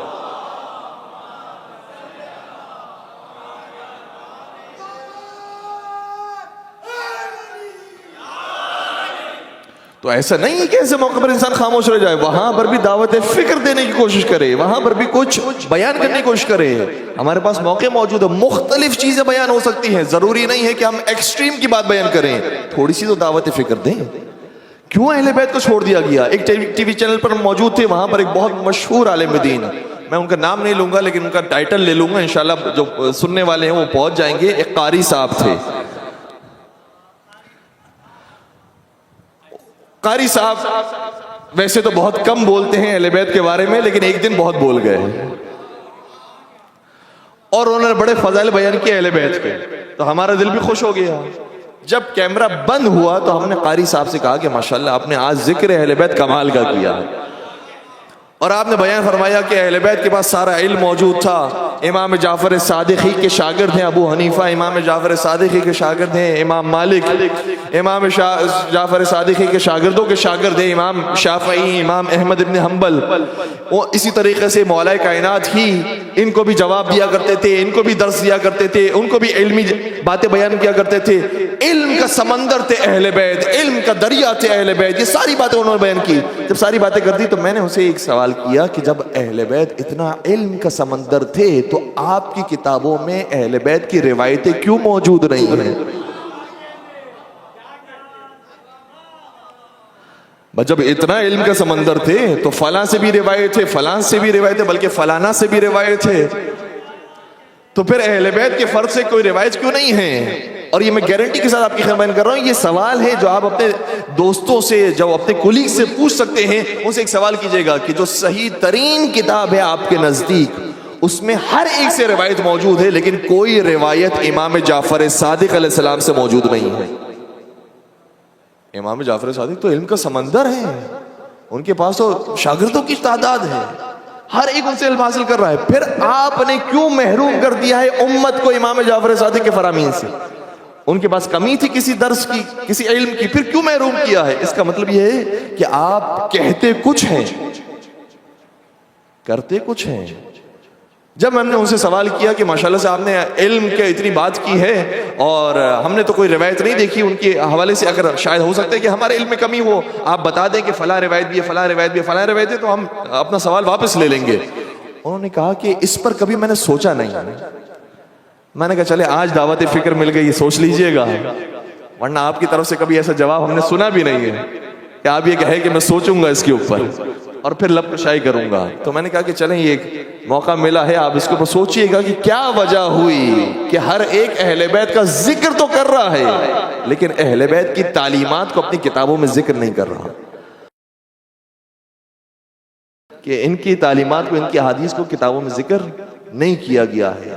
تو ایسا نہیں کہ ایسے موقع پر انسان خاموش رہ جائے، وہاں پر بھی دعوت فکر دینے کی کوشش کرے، وہاں پر بھی کچھ بیان کرنے کی کوشش کرے۔ ہمارے پاس موقع موجود ہے، مختلف چیزیں بیان ہو سکتی ہیں، ضروری نہیں ہے کہ ہم ایکسٹریم کی بات بیان کریں، تھوڑی سی تو دعوت فکر دیں۔ کیوں اہل بیت کو چھوڑ دیا گیا؟ ایک ٹی وی چینل پر موجود تھے، وہاں پر ایک بہت مشہور عالم دین، میں ان کا نام نہیں لوں گا لیکن ان کا ٹائٹل لے لوں گا، انشاءاللہ جو سننے والے ہیں وہ پہنچ جائیں گے۔ ایک قاری صاحب تھے، قاری صاحب ویسے تو بہت کم بولتے ہیں اہل بیت کے بارے میں، لیکن ایک دن بہت بول گئے اور انہوں نے بڑے فضائل بیان کیے اہل بیت کے، تو ہمارا دل بھی خوش ہو گیا۔ جب کیمرہ بند ہوا تو ہم نے قاری صاحب سے کہا کہ ماشاءاللہ آپ نے آج ذکر اہل بیت کمال کا کیا، اور آپ نے بیان فرمایا کہ اہل بیت کے پاس سارا علم موجود تھا۔ امام جعفر صادقی کے شاگرد ہیں ابو حنیفہ، امام جعفر صادقی کے شاگرد ہیں امام مالک، امام جعفر صادقی کے شاگردوں کے شاگرد ہیں امام شافعی، امام احمد ابن حنبل، وہ اسی طریقے سے مولا کائنات ہی ان کو بھی جواب دیا کرتے تھے، ان کو بھی درس دیا کرتے تھے، ان کو بھی علمی باتیں بیان کیا کرتے تھے۔ علم کا سمندر تھے اہل بیت، علم کا دریا تھے اہل بیت، یہ ساری باتیں انہوں نے بیان کی۔ جب ساری باتیں کر دی تو میں نے اسے ایک سوال کیا کہ جب اہل بیت اتنا علم کا سمندر تھے تو آپ کی کتابوں میں اہل بیت کی روایتیں کیوں موجود نہیں ہیں؟ جب اتنا علم کا سمندر تھے تو فلاں سے بھی روایت ہے، فلاں سے بھی روایت ہے، بلکہ فلانا سے بھی روایت ہے، تو پھر اہل بیت کے فرد سے کوئی روایت کیوں نہیں ہے؟ اور یہ میں گارنٹی کے ساتھ آپ کی خدمت بیان کر رہا ہوں، یہ سوال ہے جو آپ اپنے دوستوں سے، جو اپنے کولیگ سے پوچھ سکتے ہیں۔ ان سے ایک سوال کیجئے گا کہ جو صحیح ترین کتاب ہے آپ کے نزدیک، اس میں ہر ایک سے روایت موجود ہے، لیکن کوئی روایت امام جعفر صادق علیہ السلام سے موجود نہیں ہے۔ امام جعفر صادق تو علم کا سمندر ہے، ان کے پاس تو شاگردوں کی تعداد ہے، ہر ایک ان سے علم حاصل کر رہا ہے، پھر آپ نے کیوں محروم کر دیا ہے امت کو امام جعفر صادق کے فرامین سے؟ ان کے پاس کمی تھی کسی درس کی، کسی علم کی، پھر کیوں محروم کیا ہے؟ اس کا مطلب یہ ہے کہ آپ کہتے کچھ ہیں کرتے کچھ ہیں۔ جب ہم نے ان سے سوال کیا کہ ماشاءاللہ سے آپ نے علم کے اتنی بات کی ہے اور ہم نے تو کوئی روایت نہیں دیکھی ان کے حوالے سے، اگر شاید ہو سکتا ہے کہ ہمارے علم میں کمی ہو، آپ بتا دیں کہ فلاں روایت بھی ہے، فلاں روایت بھی ہے، فلاں روایت ہے، تو ہم اپنا سوال واپس لے لیں گے۔ انہوں نے کہا کہ اس پر کبھی میں نے سوچا نہیں۔ میں نے کہا چلے آج دعوت فکر مل گئی، سوچ لیجئے گا، ورنہ آپ کی طرف سے کبھی ایسا جواب ہم نے سنا بھی نہیں ہے کہ آپ یہ کہیں کہ میں سوچوں گا اس کے اوپر اور پھر لب کشائی کروں گا۔ تو میں نے کہا کہ چلیں یہ ایک موقع ملا ہے، آپ اس کے اوپر سوچئے گا کہ کیا وجہ ہوئی کہ ہر ایک اہل بیت کا ذکر تو کر رہا ہے لیکن اہل بیت کی تعلیمات کو اپنی کتابوں میں ذکر نہیں کر رہا، کہ ان کی تعلیمات کو، ان کی احادیث کو کتابوں میں ذکر نہیں کیا گیا ہے۔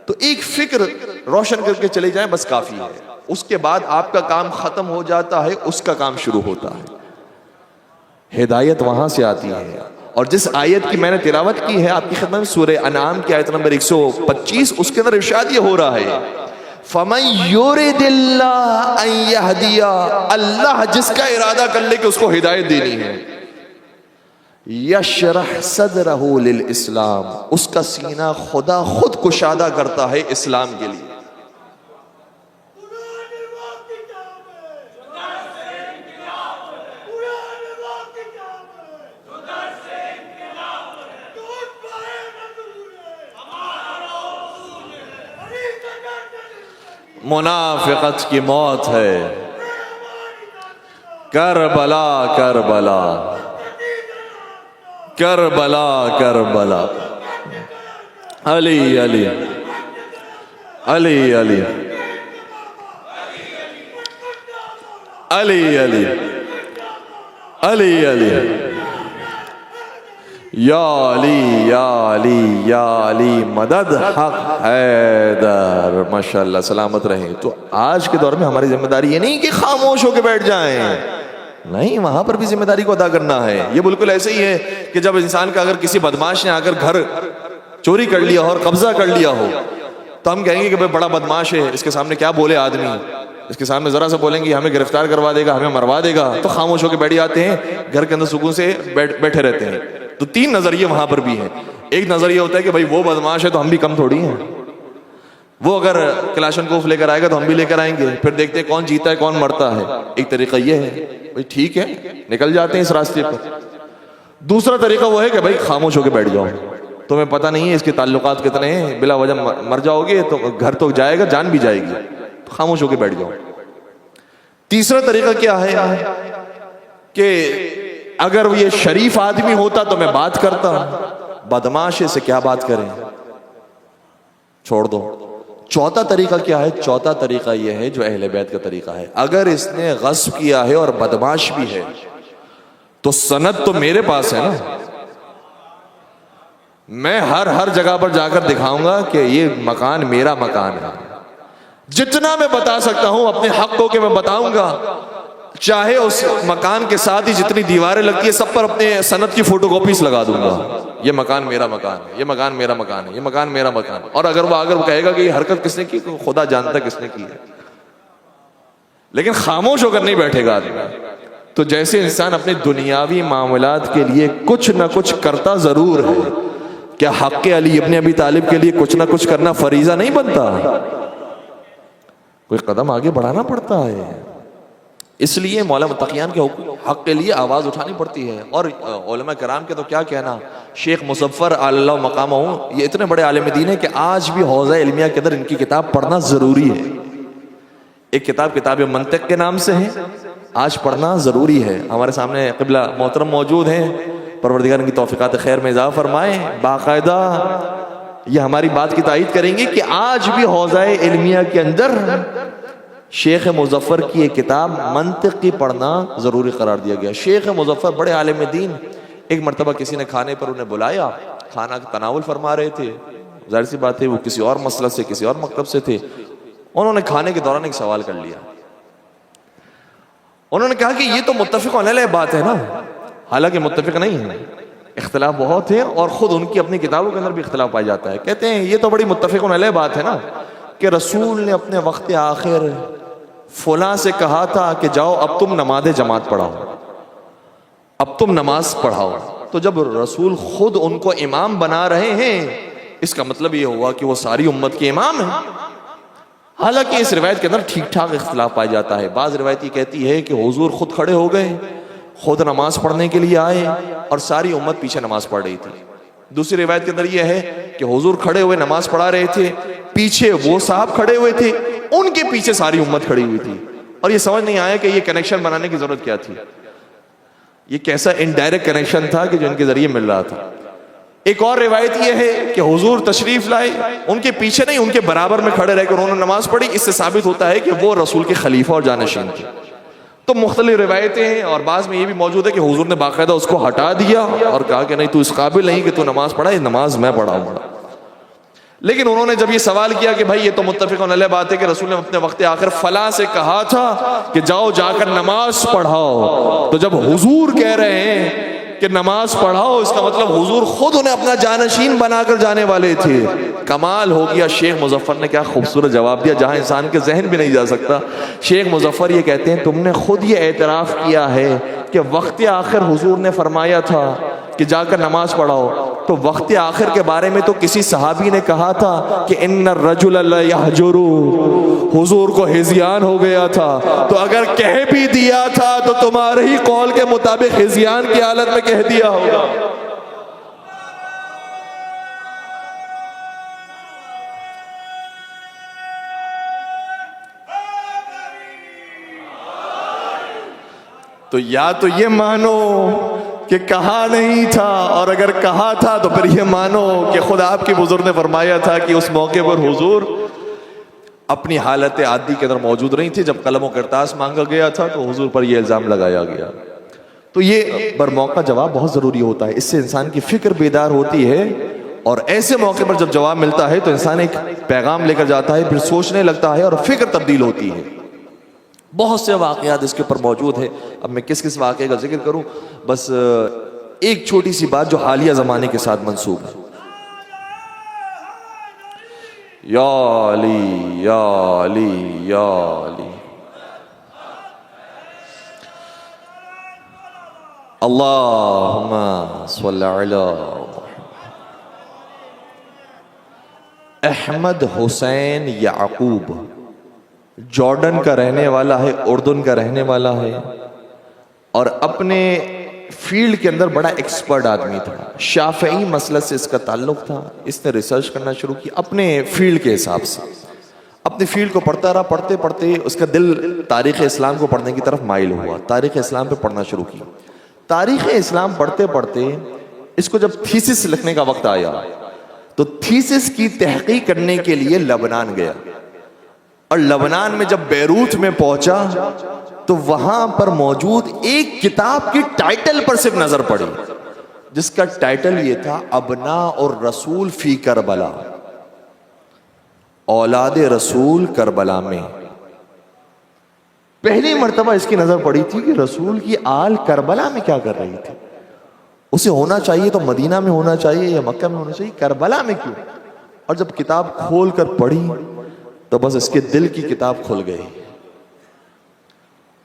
تو ایک فکر روشن کر کے چلے جائیں بس کافی ہے، اس کے بعد آپ کا کام ختم ہو جاتا ہے، اس کا کام شروع ہوتا ہے۔ ہدایت وہاں سے آتی ہے، اور جس آیت کی میں نے تلاوت کی ہے آپ کی خدمت میں، سورہ انعام کی آیت نمبر 125، اس کے اندر ارشاد یہ ہو رہا ہے فَمَن يُرِدِ اللَّهَ أَن يَهْدِيَ، اللہ جس کا ارادہ کر لے کہ اس کو ہدایت دینی ہے، یشرح صدرہ للاسلام، اس کا سینہ خدا خود کشادہ کرتا ہے اسلام کے لیے۔ منافقت کی موت ہے، کربلا کربلا کربلا کربلا، علی علی علی علی علی علی علی علی یا علی یا علی یا علی مدد حق حیدر، ماشاءاللہ سلامت رہیں۔ تو آج کے دور میں ہماری ذمہ داری یہ نہیں کہ خاموش ہو کے بیٹھ جائیں، نہیں، وہاں پر بھی ذمہ داری کو ادا کرنا ہے۔ یہ بالکل ایسے ہی ہے کہ جب انسان کا اگر کسی بدماش نے آ کر گھر چوری کر لیا ہو اور قبضہ کر لیا ہو تو ہم کہیں گے کہ بھائی بڑا بدماش ہے، اس کے سامنے کیا بولے آدمی، اس کے سامنے ذرا سا بولیں گے ہمیں گرفتار کروا دے گا، ہمیں مروا دے گا، تو خاموش ہو کے بیٹھ جاتے ہیں، گھر کے اندر سکون سے بیٹھے رہتے ہیں۔ تو تین نظریے وہاں پر بھی ہیں۔ ایک نظریہ ہوتا ہے کہ بھائی وہ بدماش ہے تو ہم بھی کم تھوڑی ہیں، وہ اگر کلاشن کوف لے کر آئے گا تو ہم بھی لے کر آئیں گے، پھر دیکھتے ہیں کون جیتا ہے کون مرتا ہے۔ ایک طریقہ یہ ہے بھائی ٹھیک ہے نکل جاتے ہیں اس راستے پر۔ دوسرا طریقہ وہ ہے کہ بھائی خاموش ہو کے بیٹھ جاؤ، تمہیں پتہ نہیں ہے اس کے تعلقات کتنے ہیں، بلا وجہ مر جاؤ گے تو گھر تو جائے گا، جان بھی جائے گی، تو خاموش ہو کے بیٹھ جاؤ۔ تیسرا طریقہ کیا ہے کہ اگر یہ شریف آدمی ہوتا تو میں بات کرتا، بدماش سے کیا بات کریں، چھوڑ دو۔ چوتھا طریقہ کیا ہے؟ چوتھا طریقہ یہ ہے جو اہل بیت کا طریقہ ہے، اگر اس نے غصب کیا ہے اور بدماش بھی ہے تو سند تو میرے پاس ہے نا، میں ہر جگہ پر جا کر دکھاؤں گا کہ یہ مکان میرا مکان ہے، جتنا میں بتا سکتا ہوں اپنے حق کو کہ میں بتاؤں گا، چاہے اس مکان کے ساتھ ہی جتنی دیواریں لگتی ہے سب پر اپنے سند کی فوٹو کاپیز لگا دوں گا، یہ مکان میرا مکان ہے، یہ مکان میرا مکان ہے، یہ مکان میرا مکان ہے۔ اور اگر وہ کہے گا کہ یہ حرکت کس نے کی تو خدا جانتا ہے کس نے کی ہے، لیکن خاموش ہو کر نہیں بیٹھے گا آدمی۔ تو جیسے انسان اپنے دنیاوی معاملات کے لیے کچھ نہ کچھ کرتا ضرور ہے، کیا حق علی ابن ابی طالب کے لیے کچھ نہ کچھ کرنا فریضہ نہیں بنتا؟ کوئی قدم آگے بڑھانا پڑتا ہے۔ اس لیے مولا متقیان کے حق کے لیے آواز اٹھانی پڑتی ہے۔ اور علماء کرام کے تو کیا کہنا، شیخ مظفر اللہ مقامہ، یہ اتنے بڑے عالم دین ہیں کہ آج بھی حوزہ علمیہ کے اندر ان کی کتاب پڑھنا ضروری ہے۔ ایک کتاب منطق کے نام سے ہے، آج پڑھنا ضروری ہے۔ ہمارے سامنے قبلہ محترم موجود ہیں، پروردگار کی توفیقات خیر میں اضافہ فرمائے، باقاعدہ یہ ہماری بات کی تائید کریں گے کہ آج بھی حوزہ علمیہ کے اندر شیخ مظفر کی ایک کتاب منطق کی پڑھنا ضروری قرار دیا گیا۔ شیخ مظفر بڑے عالم دین، ایک مرتبہ کسی نے کھانے پر انہیں بلایا، کھانا تناول فرما رہے تھے، ظاہر سی بات ہے وہ کسی اور مسلک سے کسی اور مکتب سے تھے۔ انہوں نے کھانے کے دوران ایک سوال کر لیا، انہوں نے کہا کہ یہ تو متفق علیہ بات ہے نا، حالانکہ متفق نہیں ہیں، اختلاف بہت ہے، اور خود ان کی اپنی کتابوں کے اندر بھی اختلاف پایا جاتا ہے. کہتے ہیں یہ تو بڑی متفقون علیہ بات ہے نا کہ رسول نے اپنے وقت آخر فلاں سے کہا تھا کہ جاؤ اب تم نماز جماعت پڑھاؤ، اب تم نماز پڑھاؤ. تو جب رسول خود ان کو امام بنا رہے ہیں اس کا مطلب یہ ہوا کہ وہ ساری امت کے امام ہیں. حالانکہ اس روایت کے اندر ٹھیک ٹھاک اختلاف پایا جاتا ہے. بعض روایت یہ کہتی ہے کہ حضور خود کھڑے ہو گئے، خود نماز پڑھنے کے لیے آئے اور ساری امت پیچھے نماز پڑھ رہی تھی. دوسری روایت کے اندر یہ ہے کہ حضور کھڑے ہوئے نماز پڑھا رہے تھے، پیچھے وہ صاحب کھڑے ہوئے تھے، ان کے پیچھے ساری امت کھڑی ہوئی تھی. اور یہ سمجھ نہیں آیا کہ یہ کنیکشن بنانے کی ضرورت کیا تھی. یہ کیسا انڈائریکٹ کنیکشن تھا کہ جو ان کے ذریعے مل رہا تھا. ایک اور روایت یہ ہے کہ حضور تشریف لائے، ان کے پیچھے نہیں ان کے برابر میں کھڑے رہ کر انہوں نے نماز پڑھی. اس سے ثابت ہوتا ہے کہ وہ رسول کے خلیفہ اور جانشین تھے. تو مختلف روایتیں ہیں، اور بعض میں یہ بھی موجود ہے کہ حضور نے باقاعدہ اس کو ہٹا دیا اور کہا کہ نہیں تو اس قابل نہیں کہ تو نماز پڑھا، یہ نماز میں پڑھاؤں گا. لیکن انہوں نے جب یہ سوال کیا کہ بھائی یہ تو متفقون علیہ بات ہے کہ رسول نے اپنے وقت آخر فلاں سے کہا تھا کہ جاؤ جا کر نماز پڑھاؤ، تو جب حضور کہہ رہے ہیں کہ نماز پڑھاؤ اس کا مطلب حضور خود انہیں اپنا جانشین بنا کر جانے والے تھے. کمال ہو گیا. شیخ مظفر نے کیا خوبصورت جواب دیا جہاں انسان کے ذہن بھی نہیں جا سکتا. شیخ مظفر یہ کہتے ہیں تم نے خود یہ اعتراف کیا ہے کہ وقت آخر حضور نے فرمایا تھا کہ جا کر نماز پڑھاؤ، تو وقت آخر کے بارے میں تو کسی صحابی نے کہا تھا کہ ان الرجل لا یحجر، حضور کو ہذیان ہو گیا تھا. تو اگر کہہ بھی دیا تھا تو تمہارے ہی قول کے مطابق ہذیان کی حالت میں کہہ دیا ہوگا. تو یا تو یہ مانو کہ کہا نہیں تھا، اور اگر کہا تھا تو پھر یہ مانو کہ خود آپ کے بزرگ نے فرمایا تھا کہ اس موقع پر حضور اپنی حالت عادی کے اندر موجود نہیں تھے. جب قلم و کرتاس مانگا گیا تھا تو حضور پر یہ الزام لگایا گیا. تو یہ برموقع جواب بہت ضروری ہوتا ہے، اس سے انسان کی فکر بیدار ہوتی ہے، اور ایسے موقع پر جب جواب ملتا ہے تو انسان ایک پیغام لے کر جاتا ہے، پھر سوچنے لگتا ہے اور فکر تبدیل ہوتی ہے. بہت سے واقعات اس کے اوپر موجود ہیں. اب میں کس کس واقعے کا ذکر کروں؟ بس ایک چھوٹی سی بات جو حالیہ زمانے کے ساتھ منسوب ہے. یا علی یا علی یا علی، اللہم صلی علی احمد حسین یعقوب جارڈن کا رہنے والا ہے، اردن کا رہنے والا ہے، اور اپنے فیلڈ کے اندر بڑا ایکسپرٹ آدمی تھا. شافعی مسلک سے اس کا تعلق تھا. اس نے ریسرچ کرنا شروع کی اپنے فیلڈ کے حساب سے. اپنے فیلڈ کو پڑھتا رہا، پڑھتے پڑھتے اس کا دل تاریخ اسلام کو پڑھنے کی طرف مائل ہوا. تاریخ اسلام پہ پڑھنا شروع کی. تاریخ اسلام پڑھتے پڑھتے اس کو جب تھیسس لکھنے کا وقت آیا تو تھیسس کی تحقیق کرنے کے لیے لبنان گیا. اور لبنان میں جب بیروت میں پہنچا تو وہاں پر موجود ایک کتاب کی ٹائٹل پر صرف نظر پڑی، جس کا ٹائٹل یہ تھا ابناء اور رسول فی کربلا، اولاد رسول کربلا میں. پہلی مرتبہ اس کی نظر پڑی تھی کہ رسول کی آل کربلا میں کیا کر رہی تھی. اسے ہونا چاہیے تو مدینہ میں ہونا چاہیے یا مکہ میں ہونا چاہیے، کربلا میں کیوں؟ اور جب کتاب کھول کر پڑھی تو بس اس کے دل کی کتاب کھل گئی،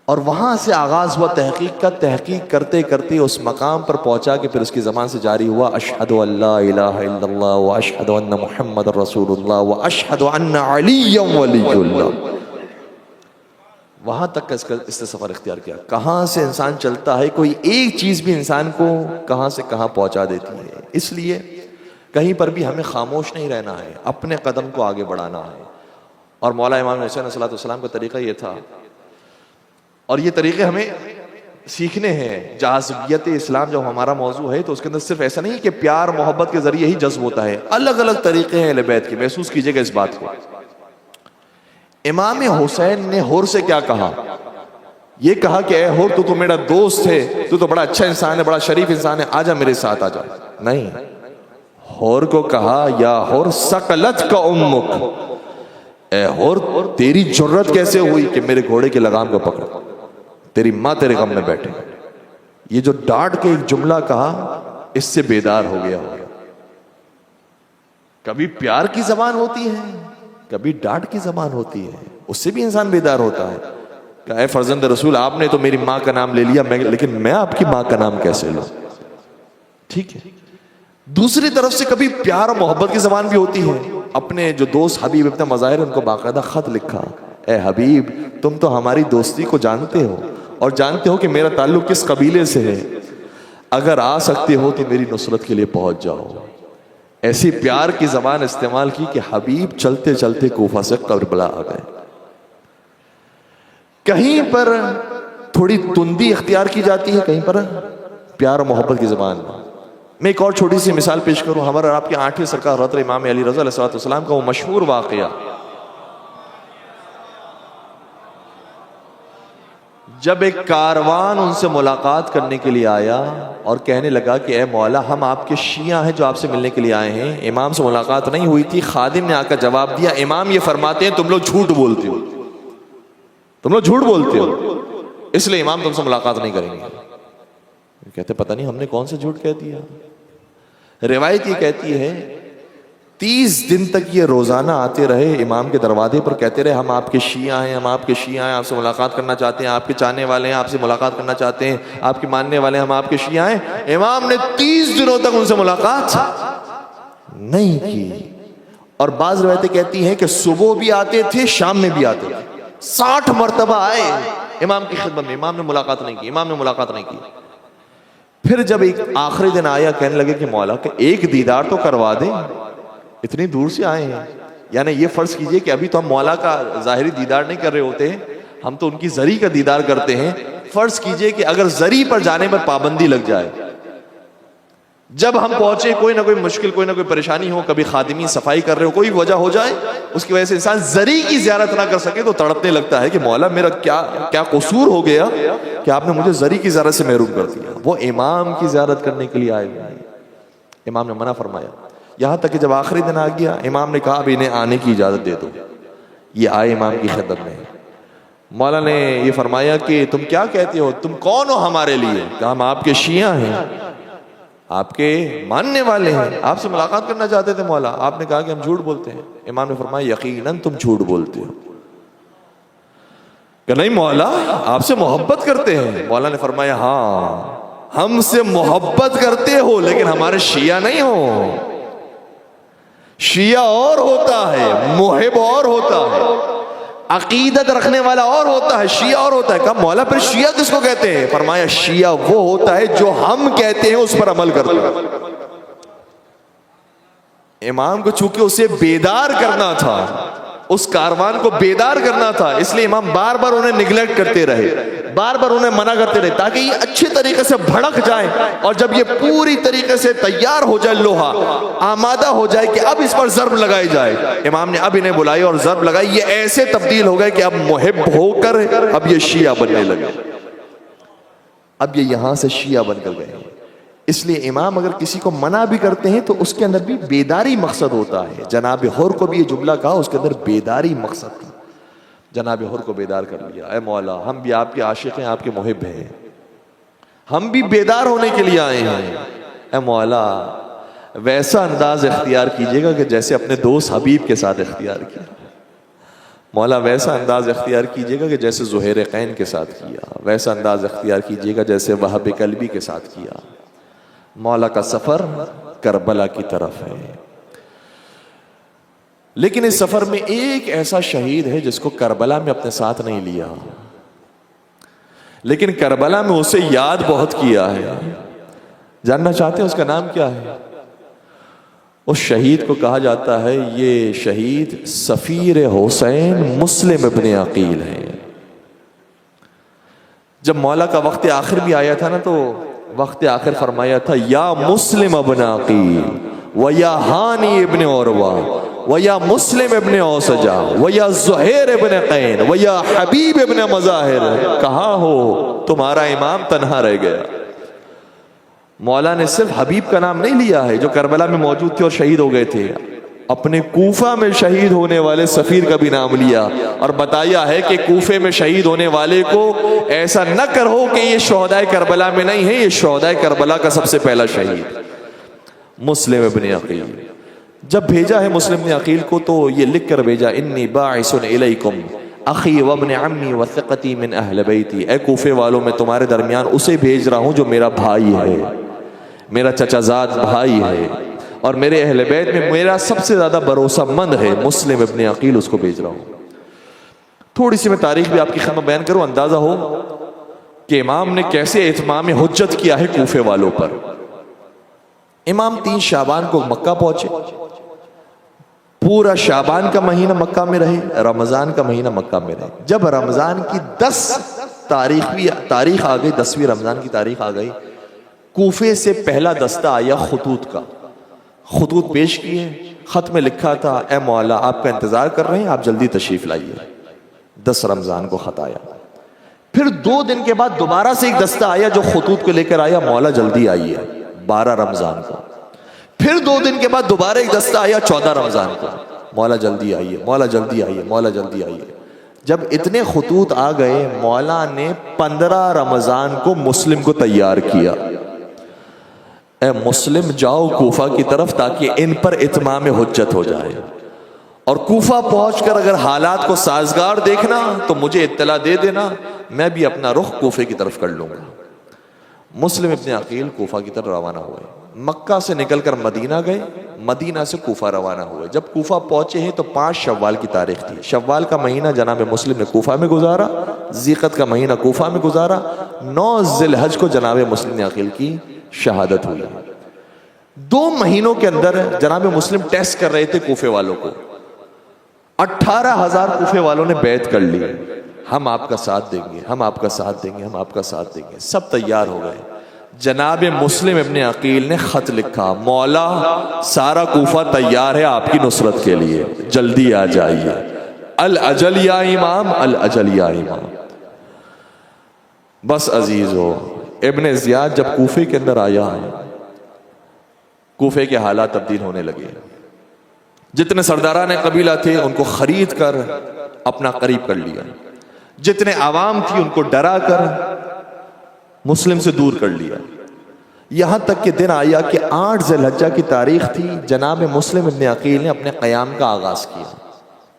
اور وہاں سے آغاز ہوا تحقیق کا. تحقیق کرتے کرتے اس مقام پر پہنچا کہ پھر اس کی زبان سے جاری ہوا اشہد ان لا الہ الا اللہ واشہد ان محمد رسول اللہ واشہد ان علی ولی اللہ. وہاں تک کا اس نے سفر اختیار کیا. کہاں سے انسان چلتا ہے، کوئی ایک چیز بھی انسان کو کہاں سے کہاں پہنچا دیتی ہے. اس لیے کہیں پر بھی ہمیں خاموش نہیں رہنا ہے، اپنے قدم کو آگے بڑھانا ہے. اور مولا امام حسین علیہ السلام کا طریقہ یہ تھا، اور یہ طریقے ہمیں سیکھنے ہیں. جاذبیت اسلام جب ہمارا موضوع ہے تو اس کے اندر صرف ایسا نہیں کہ پیار محبت کے ذریعے ہی جذب ہوتا ہے، الگ الگ طریقے ہیں اہل بیت کے. محسوس کیجئے گا اس بات کو. امام حسین نے حر سے کیا کہا؟ یہ کہا کہ اے حر تو میرا دوست ہے، تو بڑا اچھا انسان ہے، بڑا شریف انسان ہے، آجا میرے ساتھ آجا. نہیں، حر کو کہا یا حر ثقلت کا امک، اے حر تیری جرت کیسے ہوئی کہ میرے گھوڑے کے لگام کو پکڑ، تیری ماں تیرے غم میں بیٹھے. یہ جو ڈانٹ کے ایک جملہ کہا اس سے بیدار ہو گیا ہوگا. کبھی پیار کی زبان ہوتی ہے, کبھی ڈانٹ کی زبان ہوتی ہے, اس سے بھی انسان بیدار ہوتا ہے کہ اے فرزند رسول آپ نے تو میری ماں کا نام لے لیا, لیکن میں آپ کی ماں کا نام کیسے لوں؟ ٹھیک ہے. دوسری طرف سے کبھی پیار اور محبت کی زبان بھی ہوتی ہے. اپنے جو دوست حبیب ابن مظاہر ان کو باقاعدہ خط لکھا, اے حبیب تم تو ہماری دوستی کو جانتے ہو اور جانتے ہو کہ میرا تعلق کس قبیلے سے ہے, اگر آ سکتے ہو تو میری نصرت کے لیے پہنچ جاؤ. ایسی پیار کی زبان استعمال کی کہ حبیب چلتے چلتے کوفہ سے کربلا آ گئے. کہیں پر تھوڑی تندی اختیار کی جاتی ہے, کہیں پر پیار و محبت کی زبان. میں ایک اور چھوٹی سی مثال پیش کروں. ہمارے آپ کے 8ویں سرکار حضرت امام علی رضا علیہ السلام کا وہ مشہور واقعہ, جب ایک کاروان ان سے ملاقات کرنے کے لیے آیا اور کہنے لگا کہ اے مولا ہم آپ کے شیعہ ہیں جو آپ سے ملنے کے لیے آئے ہیں. امام سے ملاقات نہیں ہوئی تھی. خادم نے آ کر جواب دیا, امام یہ فرماتے ہیں تم لوگ جھوٹ بولتے ہو, تم لوگ جھوٹ بولتے ہو, اس لیے امام تم سے ملاقات نہیں کریں گے. کہتے پتہ نہیں ہم نے کون سے جھوٹ کہہ دیا. روایت یہ کہتی ہے 30 دن تک یہ روزانہ آتے رہے امام کے دروازے پر, کہتے رہے ہم آپ کے شیعہ ہیں, ہم آپ کے شیعہ ہیں, آپ سے ملاقات کرنا چاہتے ہیں, آپ کے چاہنے والے ہیں, آپ سے ملاقات کرنا چاہتے ہیں, آپ کے ماننے والے ہیں, ہم آپ کے شیعہ ہیں. امام نے 30 دنوں تک ان سے ملاقات نہیں کی. اور بعض روایتیں کہتی ہیں کہ صبح بھی آتے تھے, شام میں بھی آتے تھے. 60 مرتبہ آئے امام کی خدمت میں, امام نے ملاقات نہیں کی, امام نے ملاقات نہیں کی. پھر جب ایک آخری دن آیا, کہنے لگے کہ مولا کہ ایک دیدار تو کروا دیں, اتنی دور سے آئے ہیں. یعنی یہ فرض کیجئے کہ ابھی تو ہم مولا کا ظاہری دیدار نہیں کر رہے ہوتے ہیں, ہم تو ان کی ذری کا دیدار کرتے ہیں. فرض کیجئے کہ اگر ذری پر جانے پر پابندی لگ جائے, جب ہم پہنچے کوئی نہ کوئی مشکل, کوئی نہ کوئی پریشانی ہو, کبھی خادمی صفائی کر رہے ہو, کوئی وجہ ہو جائے, اس کی وجہ سے انسان ذری کی زیارت نہ کر سکے تو تڑپنے لگتا ہے کہ مولا میرا کیا قصور ہو گیا کہ آپ نے مجھے ذری کی زیارت سے محروم کر دیا. وہ امام کی زیارت کرنے کے لیے آئے ہوئے ہیں. امام نے منع فرمایا. یہاں تک کہ جب آخری دن آ گیا, امام نے کہا اب انہیں آنے کی اجازت دے دو. یہ آئے امام کی خدمت میں. مولا نے یہ فرمایا کہ تم کیا کہتے ہو, تم کون ہو ہمارے لیے؟ کہا ہم آپ کے شیعہ ہیں, آپ کے ماننے والے ہیں, آپ سے ملاقات کرنا چاہتے تھے مولا. آپ نے کہا کہ ہم جھوٹ بولتے ہیں. امام نے فرمایا یقیناً تم جھوٹ بولتے ہو. کہ نہیں مولا آپ سے محبت کرتے ہیں. مولا نے فرمایا ہاں ہم سے محبت کرتے ہو لیکن ہمارے شیعہ نہیں ہو. شیعہ اور ہوتا ہے, محب اور ہوتا ہے, عقیدت رکھنے والا اور ہوتا ہے, شیعہ اور ہوتا ہے. کہا مولا پھر شیعہ کس کو کہتے ہیں؟ فرمایا شیعہ وہ ہوتا ہے جو ہم کہتے ہیں اس پر عمل کرتا ہے. امام کو چونکہ اسے بیدار کرنا تھا, اس کاروان کو بیدار کرنا تھا, اس لیے امام بار بار انہیں نگلیکٹ کرتے رہے, بار بار انہیں منع کرتے رہے تاکہ یہ اچھے طریقے سے بھڑک جائیں. اور جب یہ پوری طریقے سے تیار ہو جائے, لوہا آمادہ ہو جائے کہ اب اس پر ضرب لگائی جائے, امام نے اب انہیں بلائی اور ضرب لگائی. یہ ایسے تبدیل ہو گئے کہ اب محب ہو کر اب یہ شیعہ بننے لگے, اب یہ یہاں سے شیعہ بن کر گئے. اس لیے امام اگر کسی کو منع بھی کرتے ہیں تو اس کے اندر بھی بیداری مقصد ہوتا ہے. جناب حر کو بھی یہ جملہ کہا, اس کے اندر بیداری مقصد تھا. جناب حر کو بیدار کر لیا, اے مولا ہم بھی آپ کے عاشق ہیں, آپ کے محب ہیں, ہم بھی بیدار ہونے کے لیے آئے ہیں. اے مولا ویسا انداز اختیار کیجیے گا کہ جیسے اپنے دوست حبیب کے ساتھ اختیار کیا. مولا ویسا انداز اختیار کیجیے گا کہ جیسے زہیر قین کے ساتھ کیا, ویسا انداز اختیار کیجیے گا جیسے وہب قلبی کے ساتھ کیا. مولا کا سفر کربلا کی طرف ہے, لیکن اس سفر میں ایک ایسا شہید ہے جس کو کربلا میں اپنے ساتھ نہیں لیا, لیکن کربلا میں اسے یاد بہت کیا ہے. جاننا چاہتے ہیں اس کا نام کیا ہے؟ اس شہید کو کہا جاتا ہے یہ شہید سفیر حسین مسلم ابن عقیل ہے. جب مولا کا وقت آخر بھی آیا تھا نا, تو وقت آخر فرمایا تھا یا مسلم ابن عقیل و یا ہانی ابن عروہ و یا مسلم ابن اوسجا و یا زہیر ابن قین و یا حبیب ابن مظاہر, کہاں ہو تمہارا امام تنہا رہ گیا. مولا نے صرف حبیب کا نام نہیں لیا ہے جو کربلا میں موجود تھے اور شہید ہو گئے تھے, اپنے کوفہ میں شہید ہونے والے سفیر کا بھی نام لیا اور بتایا ہے کہ کوفے میں شہید ہونے والے کو ایسا نہ کرو کہ یہ شہدائے کربلا میں نہیں ہے، یہ شہدائے کربلا کا سب سے پہلا شہید مسلم ابن عقیل۔ جب بھیجا ہے مسلم ابن عقیل کو تو یہ لکھ کر بھیجا، انی باعث الیکم اخی وابن عمی وثقتی من اہل بیتی، اے کوفے والوں میں تمہارے درمیان اسے بھیج رہا ہوں جو میرا بھائی ہے، میرا چچا زاد بھائی ہے، اور میرے اہل بیت میں میرا سب سے زیادہ بھروسہ مند ہے، مسلم ابن عقیل، اس کو بھیج رہا ہوں۔ تھوڑی سی میں تاریخ بھی آپ کی خدمت بیان کروں، اندازہ ہو کہ امام نے کیسے اتمام حجت کیا ہے کوفے والوں پر۔ امام 3 شعبان کو مکہ پہنچے، پورا شعبان کا مہینہ مکہ میں رہے، رمضان کا مہینہ مکہ میں رہے۔ جب رمضان کی 10 تاریخ آ گئی، 10ویں رمضان کی تاریخ آ گئی، کوفے سے پہلا دستہ آیا خطوط کا، خطوط پیش کیے، خط میں لکھا تھا، اے مولا آپ کا انتظار کر رہے ہیں، آپ جلدی تشریف لائیے۔ 10 رمضان کو خط آیا۔ پھر 2 دن کے بعد دوبارہ سے ایک دستہ آیا جو خطوط کو لے کر آیا، مولا جلدی آئیے، 12 رمضان کو۔ پھر 2 دن کے بعد دوبارہ ایک دستہ آیا 14 رمضان کو، مولا جلدی آئیے، مولا جلدی آئیے، مولا جلدی آئیے۔ جب اتنے خطوط آ گئے، مولا نے 15 رمضان کو مسلم کو تیار کیا، اے مسلم جاؤ کوفہ کی طرف تاکہ ان پر اتمام حجت ہو جائے، اور کوفہ پہنچ کر اگر حالات کو سازگار دیکھنا تو مجھے اطلاع دے دینا، میں بھی اپنا رخ کوفے کی طرف کر لوں گا۔ مسلم ابن عقیل کوفہ کی طرف روانہ ہوئے، مکہ سے نکل کر مدینہ گئے، مدینہ سے کوفہ روانہ ہوئے۔ جب کوفہ پہنچے ہیں تو 5 شوال کی تاریخ تھی، شوال کا مہینہ جناب مسلم نے کوفہ میں گزارا، ذیقعد کا مہینہ کوفہ میں گزارا، 9 ذی الحج کو جناب مسلم عقیل کی شہادت ہوئی۔ 2 مہینوں کے اندر جناب مسلم ٹیسٹ کر رہے تھے کوفے والوں کو، 18,000 کوفے والوں نے بیعت کر لی، ہم آپ کا ساتھ دیں گے، ہم آپ کا ساتھ دیں گے، ہم آپ کا ساتھ دیں گے، سب تیار ہو گئے۔ جناب مسلم ابن عقیل نے خط لکھا، مولا سارا کوفہ تیار ہے آپ کی نصرت کے لیے، جلدی آ جائیے، الاجل یا امام، الاجل یا امام۔ بس عزیز ہو، ابن زیاد جب کوفے کے اندر آیا، کوفے کے حالات تبدیل ہونے لگے۔ جتنے سرداران قبیلہ تھے ان کو خرید کر اپنا قریب کر لیا، جتنے عوام تھی ان کو ڈرا کر مسلم سے دور کر لیا، یہاں تک کہ دن آیا کہ 8 ذی الحجہ کی تاریخ تھی، جناب مسلم ابن عقیل نے اپنے قیام کا آغاز کیا،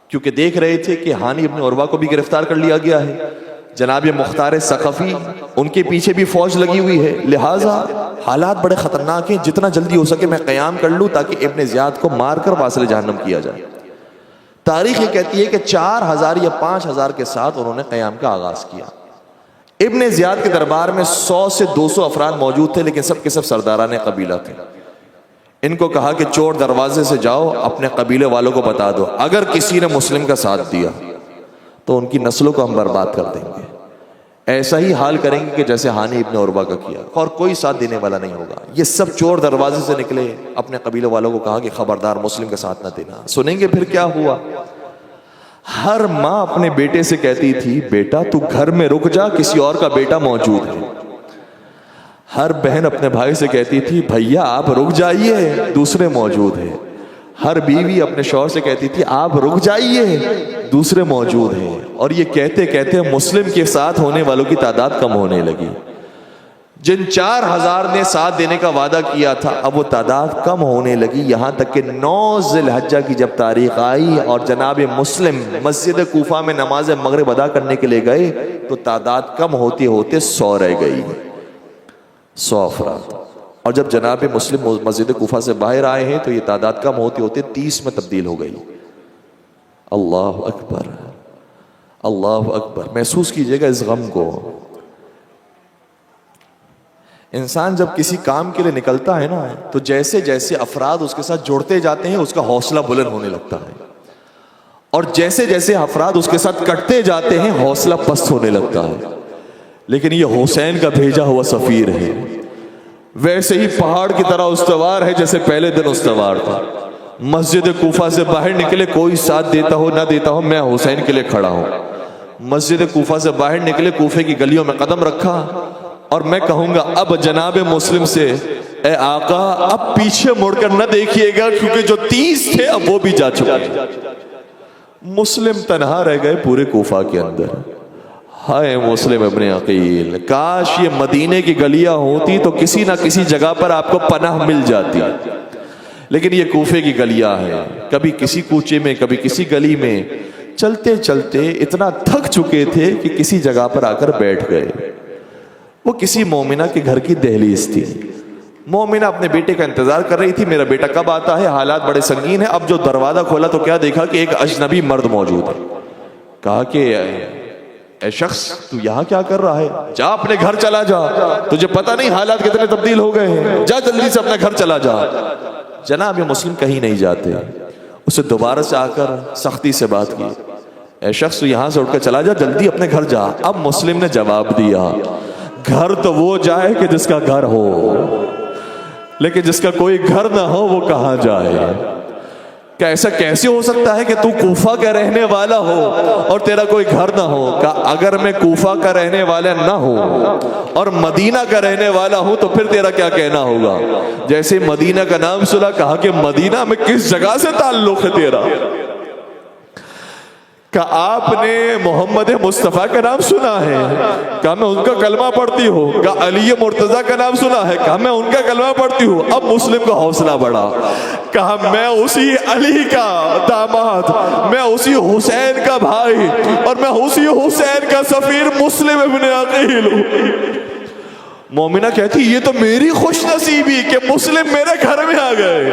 کیونکہ دیکھ رہے تھے کہ ہانی ابن عروہ کو بھی گرفتار کر لیا گیا ہے، جناب مختار ثقفی ان کے پیچھے بھی فوج لگی ہوئی ہے، لہٰذا حالات بڑے خطرناک ہیں، جتنا جلدی ہو سکے میں قیام کر لوں تاکہ ابن زیاد کو مار کر واصل جہنم کیا جائے۔ تاریخ یہ کہتی ہے کہ 4,000 یا 5,000 کے ساتھ انہوں نے قیام کا آغاز کیا۔ ابن زیاد کے دربار میں 100 سے 200 افراد موجود تھے، لیکن سب کے سب سرداران قبیلہ تھے۔ ان کو کہا کہ چور دروازے سے جاؤ، اپنے قبیلے والوں کو بتا دو، اگر کسی نے مسلم کا ساتھ دیا تو ان کی نسلوں کو ہم برباد کر دیں گے، ایسا ہی حال کریں گے کہ جیسے ہانی ابن عروہ کا کیا، اور کوئی ساتھ دینے والا نہیں ہوگا۔ یہ سب چور دروازے سے نکلے، اپنے قبیلے والوں کو کہا کہ خبردار مسلم کا ساتھ نہ دینا۔ سنیں گے پھر کیا ہوا؟ ہر ماں اپنے بیٹے سے کہتی تھی، بیٹا تو گھر میں رک جا، کسی اور کا بیٹا موجود ہے۔ ہر بہن اپنے بھائی سے کہتی تھی، بھیا آپ رک جائیے، دوسرے موجود ہیں۔ ہر بیوی اپنے شوہر سے کہتی تھی، آپ رک جائیے، دوسرے موجود ہیں۔ اور یہ کہتے کہتے مسلم کے ساتھ ہونے والوں کی تعداد کم ہونے لگی۔ جن 4,000 نے ساتھ دینے کا وعدہ کیا تھا، اب وہ تعداد کم ہونے لگی، یہاں تک کہ 9 ذی الحجہ کی جب تاریخ آئی اور جناب مسلم مسجد کوفہ میں نماز مغرب ادا کرنے کے لیے گئے تو تعداد کم ہوتے ہوتے 100 رہ گئی، 100 افراد۔ اور جب جناب مسلم مسجد کوفہ سے باہر آئے ہیں تو یہ تعداد کم ہوتے ہوتے 30 میں تبدیل ہو گئی۔ اللہ اکبر، اللہ اکبر۔ محسوس کیجئے گا اس غم کو۔ انسان جب کسی کام کے لیے نکلتا ہے نا تو جیسے جیسے افراد اس کے ساتھ جڑتے جاتے ہیں اس کا حوصلہ بلند ہونے لگتا ہے، اور جیسے جیسے افراد اس کے ساتھ کٹتے جاتے ہیں حوصلہ پست ہونے لگتا ہے۔ لیکن یہ حسین کا بھیجا ہوا سفیر ہے، ویسے ہی پہاڑ کی طرح استوار ہے جیسے پہلے دن استوار تھا۔ مسجد کوفہ سے باہر نکلے، کوئی ساتھ دیتا ہو نہ دیتا ہو، میں حسین کے لیے کھڑا ہوں۔ مسجد کوفہ سے باہر نکلے، کوفے کی گلیوں میں قدم رکھا، اور میں کہوں گا اب جناب مسلم سے اے آقا اب پیچھے مڑ کر نہ دیکھیے گا کیونکہ جو 30 تھے اب وہ بھی جا چکے ہیں۔ مسلم تنہا رہ گئے پورے کوفہ کے اندر۔ ہائے مسلم ابن عقیل، کاش یہ مدینے کی گلیاں ہوتی تو کسی نہ کسی جگہ پر آپ کو پناہ مل جاتی، لیکن یہ کوفے کی گلیاں ہیں، کبھی کسی کوچے میں کبھی کسی گلی میں، چلتے چلتے اتنا تھک چکے تھے کہ کسی جگہ پر آ کر بیٹھ گئے۔ وہ کسی مومنہ کے گھر کی دہلیز تھی، مومنہ اپنے بیٹے کا انتظار کر رہی تھی، میرا بیٹا کب آتا ہے، حالات بڑے سنگین ہیں۔ اب جو دروازہ کھولا تو کیا دیکھا کہ ایک اجنبی مرد موجود ہے۔ کہا کہ اے شخص تو یہاں کیا کر رہا ہے، جا اپنے گھر چلا جا، تجھے پتہ نہیں حالات کتنے تبدیل ہو گئے ہیں، جا جلدی سے اپنے گھر چلا جا۔ جناب یہ مسلم کہیں نہیں جاتے، اسے دوبارہ سے آ کر سختی سے بات کی، اے شخص تو یہاں سے اٹھ کر چلا جا، جلدی اپنے گھر جا۔ اب مسلم نے جواب دیا، گھر تو وہ جائے کہ جس کا گھر ہو، لیکن جس کا کوئی گھر نہ ہو وہ کہاں جائے۔ کہ ایسا کیسے ہو سکتا ہے کہ تو کوفہ کا رہنے والا ہو اور تیرا کوئی گھر نہ ہو؟ کہ اگر میں کوفہ کا رہنے والا نہ ہوں اور مدینہ کا رہنے والا ہوں تو پھر تیرا کیا کہنا ہوگا؟ جیسے مدینہ کا نام سنا، کہا کہ مدینہ میں کس جگہ سے تعلق ہے تیرا؟ کہ آپ نے محمد مصطفیٰ کا نام سنا ہے، کہا میں ان کا کلمہ پڑھتی ہوں۔ کہا علی مرتضیٰ کا نام سنا ہے، کہا میں ان کا کلمہ پڑھتی ہوں۔ اب مسلم کا حوصلہ بڑھا، کہا میں اسی علی کا داماد، میں اسی حسین کا بھائی، اور میں اسی حسین کا سفیر مسلم ابن عقیل ہوں۔ مومنہ کہتی یہ تو میری خوش نصیبی کہ مسلم میرے گھر میں آ گئے۔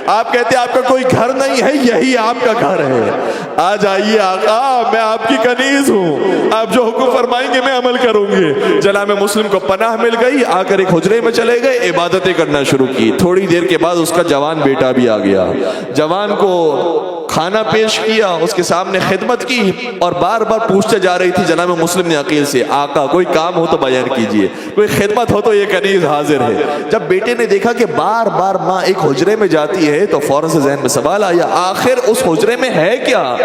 آپ کہتے آپ کا کوئی گھر نہیں ہے، یہی آپ کا گھر ہے، آ جائیے آقا، میں آپ کی کنیز ہوں، آپ جو حکم فرمائیں گے میں عمل کروں گی۔ جناب مسلم کو پناہ مل گئی، آ کر ایک حجرے میں چلے گئے، عبادتیں کرنا شروع کی۔ تھوڑی دیر کے بعد اس کا جوان بیٹا بھی آ گیا، جوان کو کھانا پیش کیا، اس کے سامنے خدمت کی، اور بار بار پوچھتے جا رہی تھی جناب مسلم نے عقیل سے، آقا کوئی کام ہو تو بیان کیجئے، کوئی خدمت ہو تو یہ کنیز حاضر ہے۔ جب بیٹے نے دیکھا کہ بار بار ماں ایک حجرے میں جاتی ہے تو فوراً سے ذہن میں سوال آیا، آخر اس حجرے میں ہے کیا؟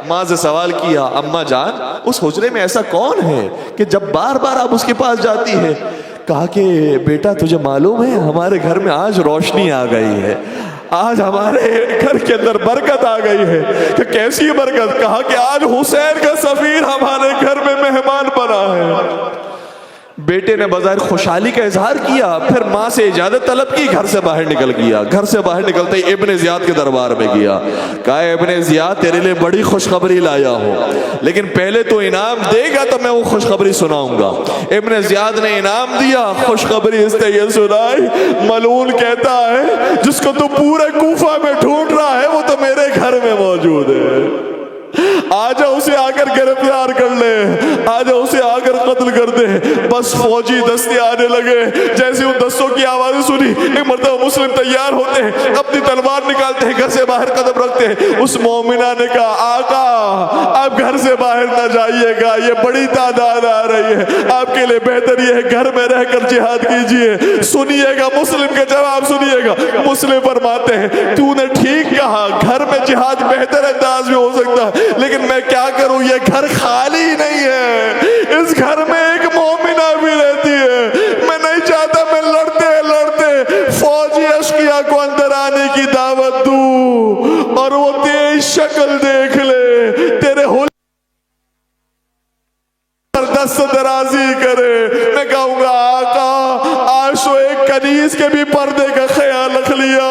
ماں سے سوال کیا، اماں جان اس حجرے میں ایسا کون ہے کہ جب بار بار آپ اس کے پاس جاتی ہے؟ کہا کہ بیٹا تجھے معلوم ہے ہمارے گھر میں آج روشنی آ گئی ہے، آج ہمارے گھر کے اندر برکت آ گئی ہے۔ کہ کیسی برکت؟ کہا کہ آج حسین کا سفیر ہمارے گھر میں مہمان بنا ہے۔ بیٹے نے بظاہر خوشحالی کا اظہار کیا، پھر ماں سے اجازت طلب کی، گھر سے باہر نکل گیا۔ گھر سے باہر نکلتے ہی ابن زیاد کے دربار میں گیا، کہا ابن زیاد تیرے لیے بڑی خوشخبری لایا ہوں، لیکن پہلے تو انعام دے گا تو میں وہ خوشخبری سناؤں گا۔ ابن زیاد نے انعام دیا، خوشخبری اس نے یہ سنائی، ملعون کہتا ہے جس کو تو پورے کوفہ میں ڈھونڈ رہا ہے وہ تو میرے گھر میں موجود ہے، آجا اسے آ کر گرفتار کر لے، آجا اسے آ کر قتل کر دے۔ بس فوجی دستے آنے لگے، جیسے ان دستوں کی آوازیں سنی ایک مرتبہ مسلم تیار ہوتے ہیں، اپنی تلوار نکالتے ہیں، گھر سے باہر قدم رکھتے ہیں۔ اس مومنہ نے کہا آقا آپ گھر سے باہر نہ جائیے گا، یہ بڑی تعداد آ رہی ہے، آپ کے لیے بہتر یہ ہے گھر میں رہ کر جہاد کیجئے۔ سنیے گا مسلم کا جواب، سنیے گا۔ مسلم فرماتے ہیں تو نے ٹھیک کہا، گھر میں جہاد بہتر انداز میں ہو سکتا ہے، لیکن میں کیا کروں، یہ گھر خالی نہیں ہے، اس گھر میں ایک مومنہ بھی رہتی ہے، میں نہیں چاہتا میں لڑتے لڑتے فوجی اشقیاء کو اندر آنے کی دعوت دوں اور وہ تیری شکل دیکھ لے، تیرے دست درازی کرے۔ میں کہوں گا آقا آج تو ایک کنیز کے بھی پردے کا خیال رکھ لیا،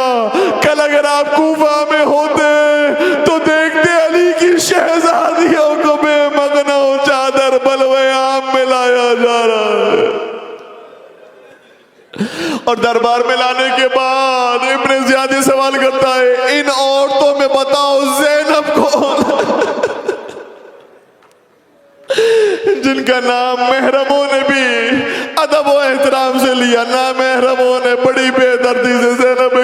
کل اگر آپ کوفہ میں ہوتے تو دیکھتے علی کی شہزادیوں کو بے مغنا و چادر بلوے عام میں لایا جا رہا ہے، اور دربار میں لانے کے بعد ابن زیاد سوال کرتا ہے ان عورتوں میں بتاؤ زینب کون جن کا نام محرموں نے بھی ادب و احترام سے لیا، نامحرموں نے بڑی بے دردی سے زینب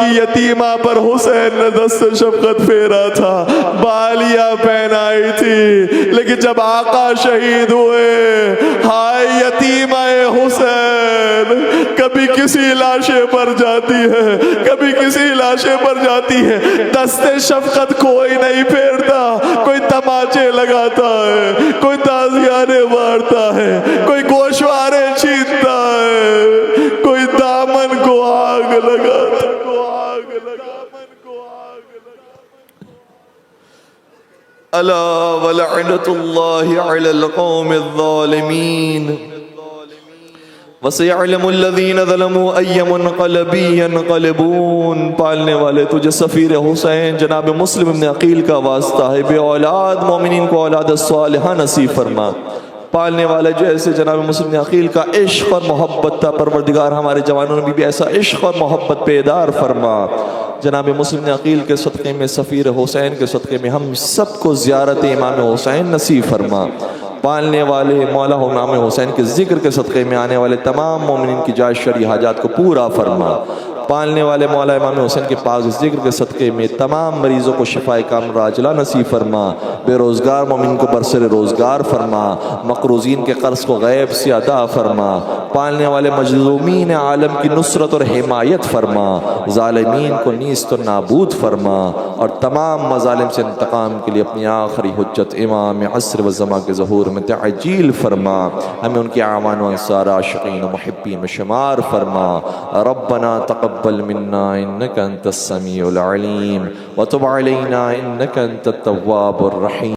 کی یتیمہ پر حسین نے دست شفقت پھیرا تھا، بالیاں پہنائی تھی، لیکن جب آقا شہید ہوئے، ہائے یتیمہ حسین کبھی کسی لاشے پر جاتی ہے، کبھی کسی لاشے پر جاتی ہے، دست شفقت کوئی نہیں پھیرتا، کوئی تماچے لگاتا ہے، کوئی تازیانے مارتا ہے، کوئی گوشوارے چھینتا ہے، کوئی دامن کو آگ لگاتا ہے۔ الا ولعنت اللہ علی القوم الظالمین وَسَيَعْلَمُ الَّذِينَ ظَلَمُوا أَيَّ مُنْقَلَبٍ يَنْقَلِبُونَ۔ پالنے والے تجھے سفیر حسین جناب مسلم ابن عقیل کا واسطہ ہے، بے اولاد مومنین کو اولاد صالحہ نصیب فرما۔ پالنے والے جیسے جناب مسلم ابن عقیل کا عشق اور محبت تھا، پروردگار ہمارے جوانوں نے بھی ایسا عشق اور محبت بیدار فرما۔ جناب مسلم ابن عقیل کے صدقے میں، سفیر حسین کے صدقے میں ہم سب کو زیارت امام حسین نصیب فرما۔ پالنے والے مولا امام حسین کے ذکر کے صدقے میں آنے والے تمام مومنین کی جائز شرعی حاجات کو پورا فرما۔ پالنے والے مولا امام حسین کے پاک ذکر کے صدقے میں تمام مریضوں کو شفائے کاملہ عاجلہ نصیب فرما۔ بے روزگار مومن کو برسر روزگار فرما، مقروضین کے قرض کو غیب سے ادا فرما۔ پالنے والے مظلومین عالم کی نصرت اور حمایت فرما، ظالمین کو نیست و نابود فرما، اور تمام مظالم سے انتقام کے لیے اپنی آخری حجت امام عصر و زمان کے ظہور میں تعجیل فرما۔ ہمیں ان کے اعوان و انصار، عاشقین و محبین میں شمار فرما۔ ربنا تقبل منا انك انت السميع العليم وتب علينا انك انت التواب الرحيم۔